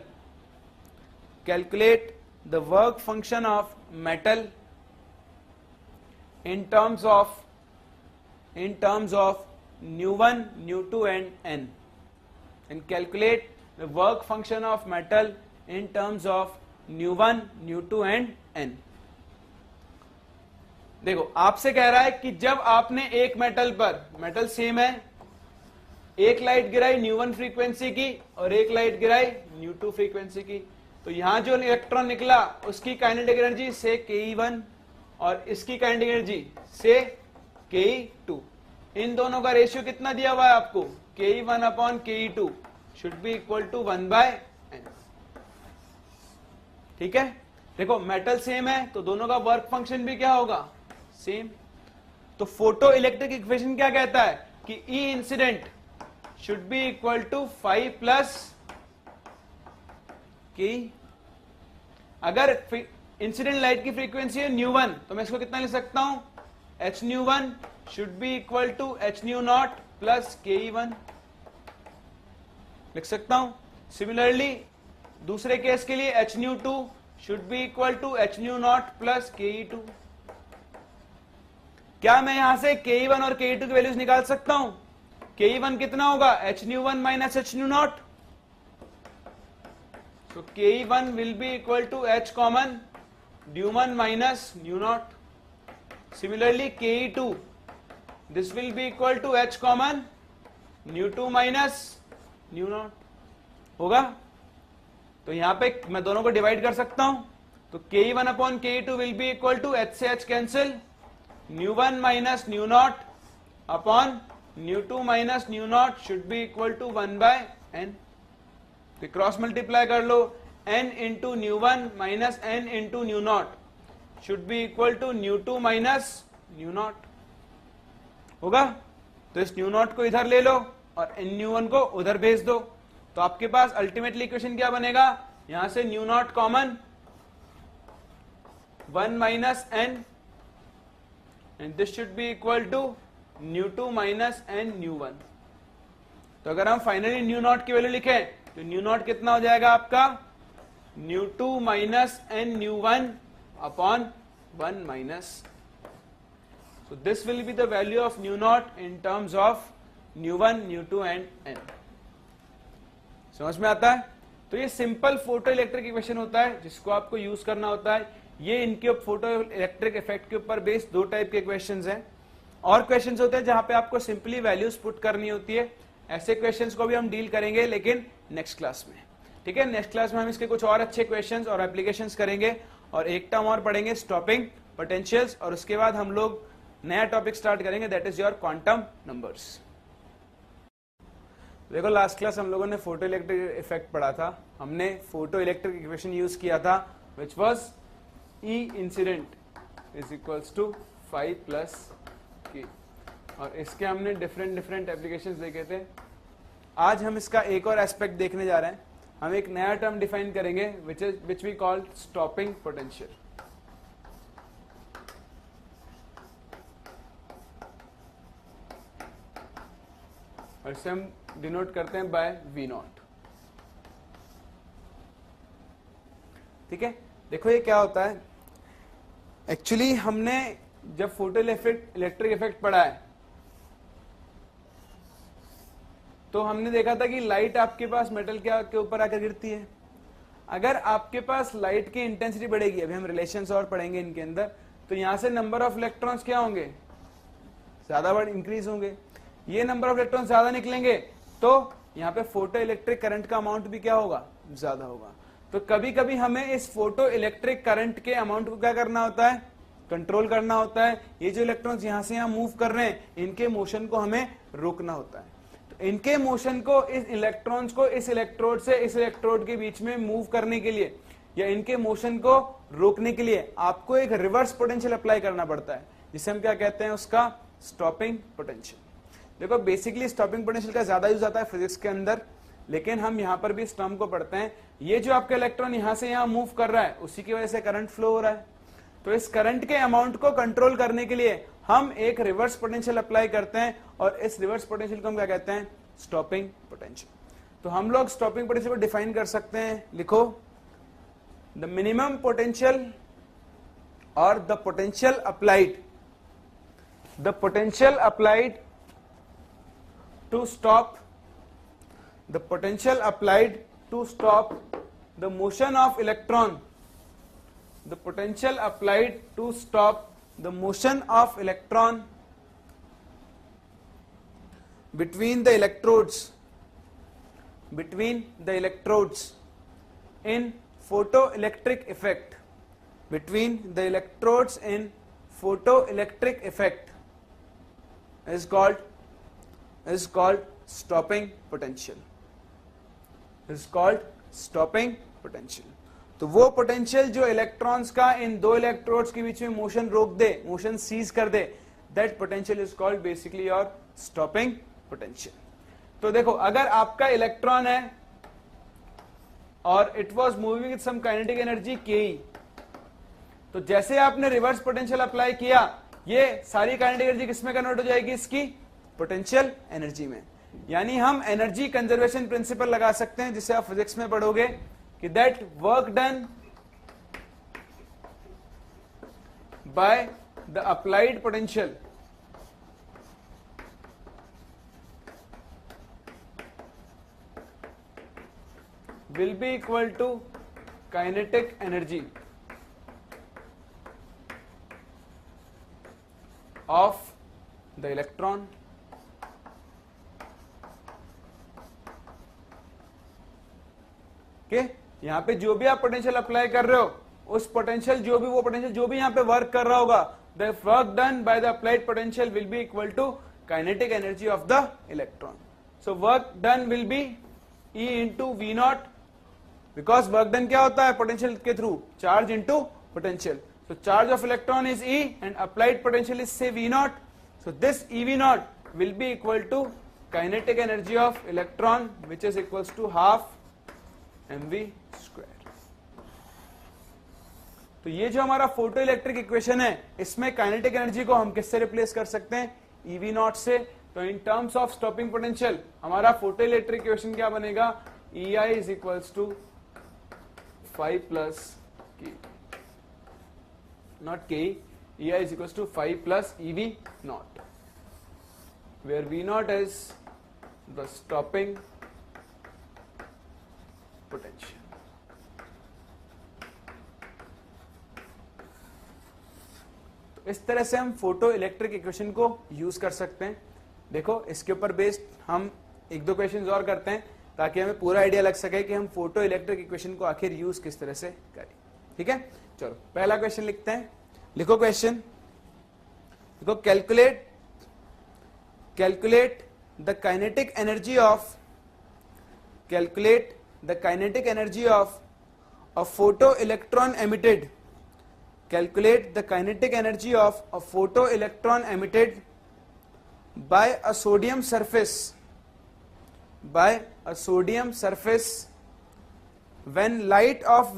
in terms of nu1, nu2 and n, and calculate the work function of metal in terms of nu1, nu2 and n. देखो आपसे कह रहा है कि जब आपने एक metal पर, मेटल सेम है, एक लाइट गिराई nu1 फ्रीक्वेंसी की और एक लाइट गिराई nu2 फ्रीक्वेंसी की, तो यहां जो इलेक्ट्रॉन निकला उसकी काइनेटिक एनर्जी से Ke1 और इसकी काइनेटिक एनर्जी से Ke2, इन दोनों का रेशियो कितना दिया हुआ है आपको, Ke1 upon Ke2 should be equal to 1/n। ठीक है, देखो मेटल सेम है तो दोनों का वर्क फंक्शन भी क्या होगा, सेम। तो फोटो इलेक्ट्रिक इक्वेशन क्या कहता है कि E incident should be equal to 5 plus Ke। अगर इंसिडेंट लाइट की फ्रीक्वेंसी है ν1 तो मैं इसको कितना लिख सकता हूं, h ν1 should be equal to h ν0 plus Ke1 लिख सकता हूं। सिमिलरली दूसरे केस के लिए h ν2 should be equal to h ν0 plus Ke2। क्या मैं यहां से Ke1 और Ke2 की वैल्यूज निकाल सकता हूं, Ke1 कितना होगा, h ν1 minus h ν0, so Ke1 will be equal to h common ν1 minus ν0। Similarly Ke2 this will be equal to h common ν2 minus ν0 होगा। तो यहां पे मैं दोनों को डिवाइड कर सकता हूं, तो Ke1 upon Ke2 will be equal to h से h cancel, ν1 minus ν0 upon ν2 minus ν0 should be equal to 1/n। तो क्रॉस मल्टीप्लाई कर लो, n into ν1 minus n into ν0 should be equal to ν2 minus ν0 होगा। तो इस ν0 को इधर ले लो और ν1 को उधर भेज दो, तो आपके पास अल्टीमेटली इक्वेशन क्या बनेगा, यहां से ν0 common 1 minus n and this should be equal to ν2 minus n ν1। तो अगर हम फाइनली ν0 की वैल्यू लिखें तो ν0 कितना हो जाएगा आपका, ν2 minus n ν1 upon 1 minus. So this will be the value of ν0 in terms of ν1, ν2 and n। समझ में आता है। तो ये सिंपल फोटो इलेक्ट्रिक इक्वेशन होता है जिसको आपको यूज करना होता है। ये इनके फोटो इलेक्ट्रिक इफेक्ट के ऊपर बेस्ड दो टाइप के इक्वेशंस हैं। और क्वेश्चंस होते हैं जहां पे आपको सिंपली वैल्यूज पुट करनी होती है। ऐसे क्वेश्चंस को भी हम डील करेंगे लेकिन नेक्स्ट क्लास में। ठीक है, नेक्स्ट क्लास में हम इसके कुछ और अच्छे क्वेश्चंस और एप्लीकेशंस करेंगे और एक टर्म और पढ़ेंगे स्टॉपिंग पोटेंशियल्स, और उसके बाद हम लोग नया टॉपिक स्टार्ट करेंगे that is your quantum numbers. देखो लास्ट क्लास हम लोगों ने फोटो इलेक्ट्रिक इफेक्ट पढ़ा था। हमने फोटो इलेक्ट्रिक इक्वेशन यूज किया था which was E incident is equals to 5 plus K, और इसके हमने डिफरेंट एप्लीकेशंस देखे थे। आज हम इसका एक और एस्पेक्ट देखने जा रहे हैं। हम एक नया टर्म डिफाइन करेंगे which we call stopping potential. और इसे हम डिनोट करते हैं बाय V0। ठीक है, देखो ये क्या होता है। एक्चुअली हमने जब फोटो इलेक्ट्रिक इफेक्ट पढ़ा है तो हमने देखा था कि लाइट आपके पास मेटल के ऊपर आकर गिरती है। अगर आपके पास लाइट की इंटेंसिटी बढ़ेगी, अभी हम रिलेशंस और पढ़ेंगे इनके अंदर, तो यहां से नंबर ऑफ इलेक्ट्रॉन्स क्या होंगे, ज्यादा बढ़ इंक्रीज होंगे। ये नंबर ऑफ इलेक्ट्रॉन ज्यादा निकलेंगे तो यहाँ पे फोटो इलेक्ट्रिक करंट का अमाउंट भी क्या होगा, ज्यादा होगा। तो कभी कभी हमें इस फोटो इलेक्ट्रिक करंट के अमाउंट को क्या करना होता है, कंट्रोल करना होता है। ये जो इलेक्ट्रॉन्स यहाँ से यहाँ मूव कर रहे हैं इनके मोशन को हमें रोकना होता है। तो इनके मोशन को, इस इलेक्ट्रॉन्स को इस इलेक्ट्रोड से इस इलेक्ट्रोड के बीच में मूव करने के लिए या इनके मोशन को रोकने के लिए आपको एक रिवर्स पोटेंशियल अप्लाई करना पड़ता है, जिसे हम क्या कहते हैं, उसका स्टॉपिंग पोटेंशियल। देखो बेसिकली स्टॉपिंग पोटेंशियल का ज्यादा यूज आता है फिजिक्स के अंदर, लेकिन हम यहां पर भी इस टर्म को पढ़ते हैं। ये जो आपका इलेक्ट्रॉन यहां से यहां मूव कर रहा है उसी की वजह से करंट फ्लो हो रहा है। तो इस करंट के अमाउंट को कंट्रोल करने के लिए हम एक रिवर्स पोटेंशियल अप्लाई करते हैं और इस रिवर्स पोटेंशियल को हम क्या कहते हैं, स्टॉपिंग पोटेंशियल। तो हम लोग स्टॉपिंग पोटेंशियल को डिफाइन कर सकते हैं, लिखो द मिनिमम पोटेंशियल और the potential applied to stop the potential applied to stop the motion of electron, the potential applied to stop the motion of electron between the electrodes in photoelectric effect, between the electrodes in photoelectric effect is called stopping potential, is called stopping potential. तो वो potential जो electrons का इन दो electrodes के बीच में motion रोक दे, motion cease कर दे, that potential is called basically your stopping potential. तो देखो, अगर आपका इलेक्ट्रॉन है और it was moving with some kinetic energy K, तो जैसे आपने रिवर्स पोटेंशियल अप्लाई किया, ये सारी काइनेटिक एनर्जी किसमें कन्वर्ट हो जाएगी? इसकी पोटेंशियल एनर्जी में. यानी हम एनर्जी कंजर्वेशन प्रिंसिपल लगा सकते हैं, जिसे आप फिजिक्स में पढ़ोगे कि that work done by the applied potential will be equal to kinetic energy of the electron के यहां पे जो भी आप पोटेंशियल अप्लाई कर रहे हो, उस पोटेंशियल जो भी यहां पे वर्क कर रहा होगा, the work done by the applied potential will be equal to kinetic energy of the electron. So work done will be E into v not, because work done क्या होता है पोटेंशियल के through? Charge into potential. So charge of electron is E and applied potential is say V naught. So this EV naught will be equal to kinetic energy of electron, which is equals to half mv square. तो ये जो हमारा photo electric equation है, इसमें kinetic energy को हम किससे replace कर सकते हैं? EV naught से. तो इन टर्म्स ऑफ स्टॉपिंग पोटेंशियल हमारा फोटो इलेक्ट्रिक इक्वेशन क्या बनेगा? EI is equals to 5 plus K. Not K, EI is equals to 5 plus EV naught, where V naught is the stopping potential. तो इस तरह से हम फोटो इलेक्ट्रिक इक्वेशन को use कर सकते हैं. देखो, इसके ऊपर बेस्ड हम एक दो क्वेश्चंस और करते हैं, ताकि हमें पूरा आइडिया लग सके कि हम फोटो इलेक्ट्रिक इक्वेशन को आखिर यूज किस तरह से करें. ठीक है, चलो पहला क्वेश्चन लिखते हैं. लिखो क्वेश्चन, देखो, calculate the kinetic energy of a photo electron emitted. Calculate the kinetic energy of a photo electron emitted by a sodium surface when light of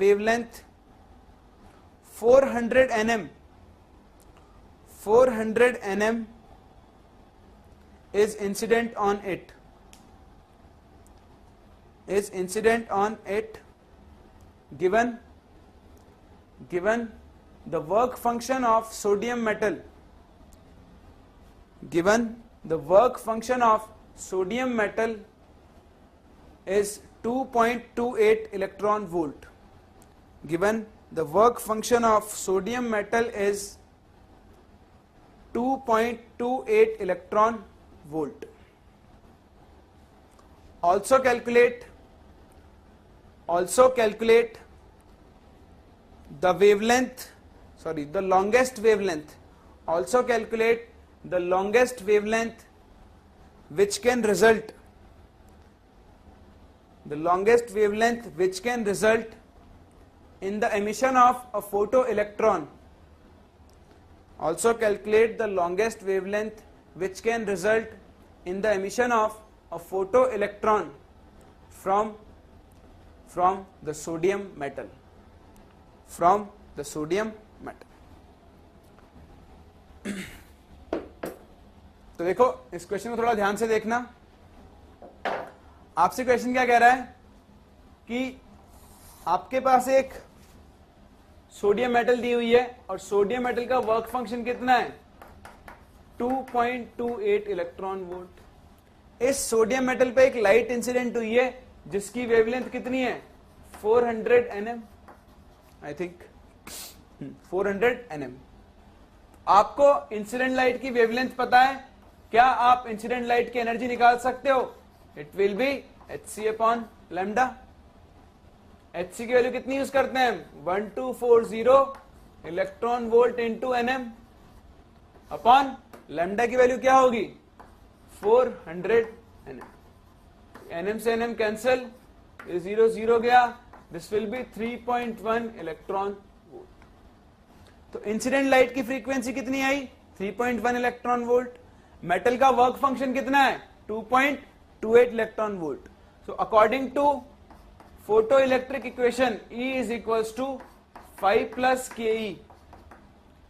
wavelength 400 nm is incident on it, given the work function of sodium metal, is 2.28 electron volt. Given the work function of sodium metal is 2.28 electron volt. Also calculate the longest wavelength. Also calculate the longest wavelength which can result in the emission of a photoelectron. Also calculate the longest wavelength which can result in the emission of a photoelectron from the sodium metal. तो देखो, इस question को थोड़ा ध्यान से देखना. आपसे question क्या कह रहा है कि आपके पास एक सोडियम मेटल दी हुई है और सोडियम मेटल का वर्क फंक्शन कितना है? 2.28 इलेक्ट्रॉन वोल्ट. इस सोडियम मेटल पे एक लाइट इंसिडेंट हुई है जिसकी वेवलेंथ कितनी है? 400 nm, आई थिंक 400 nm. आपको इंसिडेंट लाइट की वेवलेंथ पता है. क्या आप इंसिडेंट लाइट की एनर्जी निकाल सकते हो? It will be hc upon lambda. hc की वैल्यू कितनी यूज करते हैं हम 1240 electron volt into nm upon lambda की वैल्यू क्या होगी 400 nm। nm से nm कैंसिल, 0 0 गया, this will be 3.1 electron volt. तो इंसिडेंट लाइट की फ्रीक्वेंसी कितनी आई 3.1 इलेक्ट्रॉन वोल्ट। मेटल का वर्क फंक्शन कितना है 2.28 electron volt. So according to photo electric equation E is equals to 5 plus K E.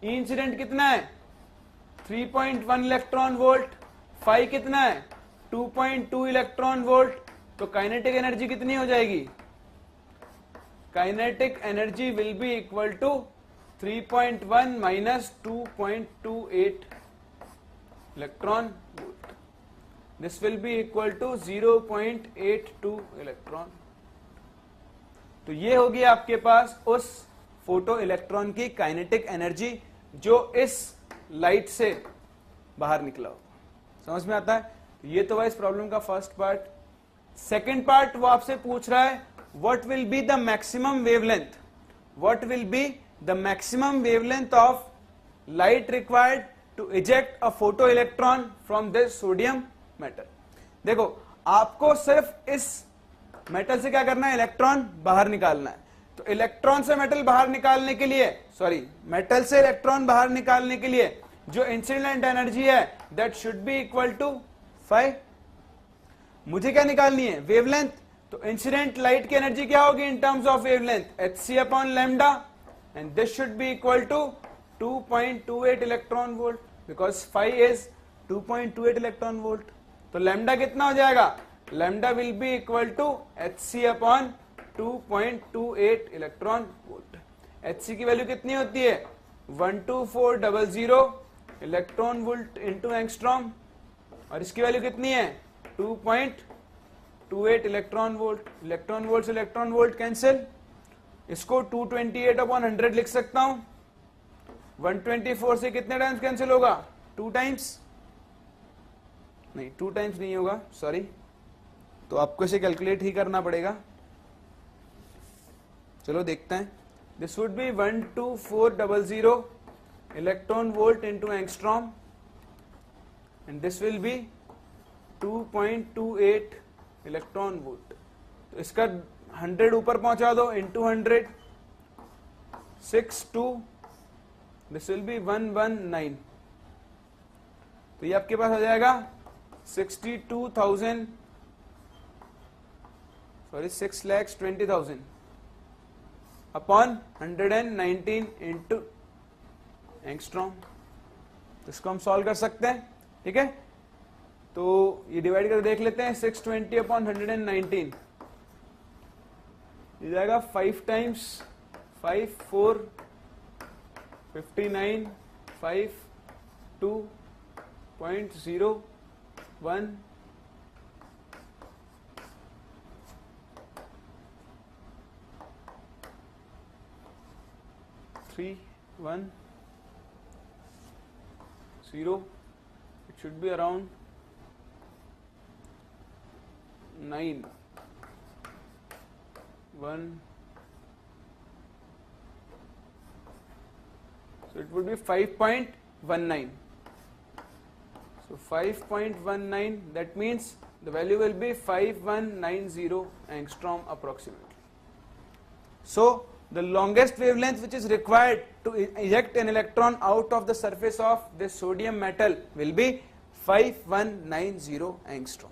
Incident कितना है 3.1 इलेक्ट्रॉन वोल्ट, 5 कितना है 2.2 इलेक्ट्रॉन वोल्ट। तो काइनेटिक एनर्जी कितनी हो जाएगी, kinetic energy will be equal to 3.1 minus 2.28 electron volt. This will be equal to 0.82 electron. तो ये होगी आपके पास उस फोटो इलेक्ट्रॉन की काइनेटिक एनर्जी जो इस लाइट से बाहर निकला होगा। समझ में आता है। ये तो इस प्रॉब्लम का फर्स्ट पार्ट। सेकेंड पार्ट वो आपसे पूछ रहा है what will be the maximum wavelength, what will be the maximum wavelength of light required to eject a photo electron from this sodium metal. देखो आपको सिर्फ इस मेटल से क्या करना है, इलेक्ट्रॉन बाहर निकालना है। तो इलेक्ट्रॉन से मेटल बाहर निकालने के लिए, सॉरी मेटल से इलेक्ट्रॉन बाहर निकालने के लिए जो इंसिडेंट एनर्जी है that should be equal to 5। मुझे क्या निकालनी है, वेवलेंथ। तो इंसिडेंट लाइट की एनर्जी क्या होगी in terms of wavelength, hc upon lambda, and this should be equal to 2.28 electron volt because 5 is 2.28 electron volt. तो लैम्डा कितना हो जाएगा, lambda will be equal to hc upon 2.28 electron volt. hc की value कितनी होती है 12400 electron volt into angstrom, और इसकी वैल्यू कितनी है 2.28 इलेक्ट्रॉन वोल्ट। इलेक्ट्रॉन वोल्ट से इलेक्ट्रॉन वोल्ट कैंसिल, इसको 228 अपॉन 100 लिख सकता हूं। 124 से कितने टाइम्स कैंसिल होगा, 2 टाइम्स, नहीं 2 टाइम्स नहीं होगा, सॉरी। तो आपको इसे कैलकुलेट ही करना पड़ेगा। चलो देखते हैं। This would be 12400 electron volt into angstrom, and this will B 2.28 electron volt. तो इसका 100 ऊपर पहुंचा दो, इंटू 100, 62, दिस विल बी 119। तो ये आपके पास हो जाएगा 6,20,000, सॉरी 6,20,000 अपॉन 119 इंटू एंगस्ट्रॉम। इसको हम सॉल्व कर सकते हैं, ठीक है। तो ये डिवाइड कर देख लेते हैं, 620 अपॉन 119 ये जाएगा 5 times 5 4 59 5 2.01 3 1 0, it should be around 9 1, so it would be 5.19. So 5.19, that means the value will be 5190 angstrom approximately. So the longest wavelength which is required to eject an electron out of the surface of this sodium metal will be 5190 angstrom.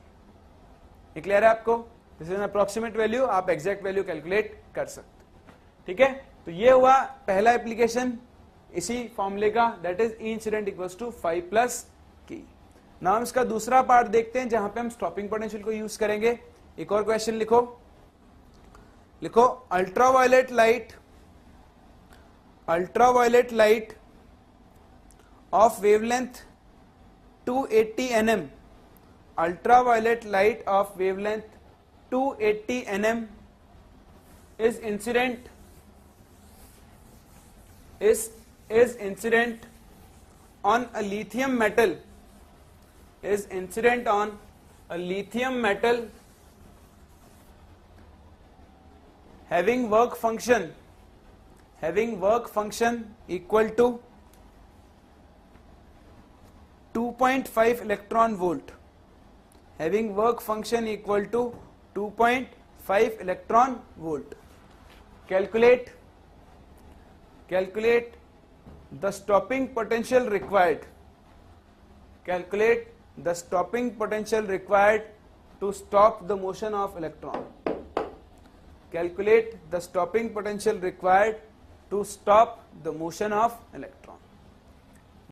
ये clear है आपको? This is an approximate value, आप exact value calculate कर सकते, ठीक है। तो ये हुआ पहला एप्लीकेशन इसी फॉर्मूले का, that is E incident equals to 5 plus की। नाउ हम इसका दूसरा पार्ट देखते हैं जहां पे हम स्टॉपिंग पोटेंशियल को यूज करेंगे। एक और क्वेश्चन लिखो, लिखो ultraviolet light of wavelength 280 nm, ultraviolet light of wavelength 280 nm is incident on a lithium metal having work function equal to 2.5 electron volt, having work function equal to 2.5 electron volt. Calculate the stopping potential required. Calculate the stopping potential required to stop the motion of electron. Calculate the stopping potential required to stop the motion of electron.